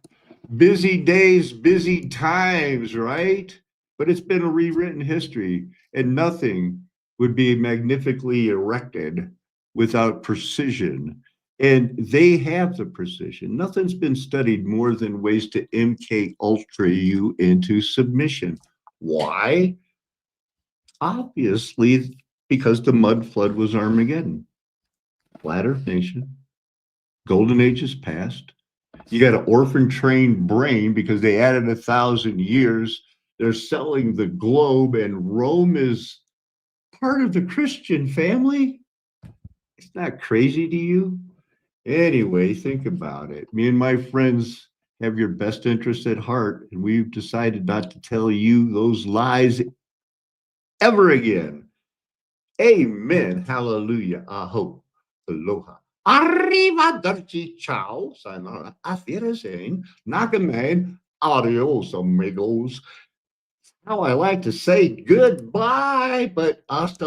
Busy days, busy times, right? But it's been a rewritten history, and nothing would be magnificently erected without precision. And they have the precision. Nothing's been studied more than ways to MK Ultra you into submission. Why? Obviously, because the mud flood was Armageddon. Flat Earth Nation, Golden Age is past. You got an orphan trained brain because they added 1,000 years. They're selling the globe, and Rome is part of the Christian family. It's not crazy to you? Anyway, think about it. Me and my friends have your best interest at heart, and we've decided not to tell you those lies ever again. Amen. Hallelujah. Aho. Aloha. Arrivederci. Ciao. Sayonara. Auf Wiedersehen. Nagaman. Adios, amigos. How I like to say goodbye, but hasta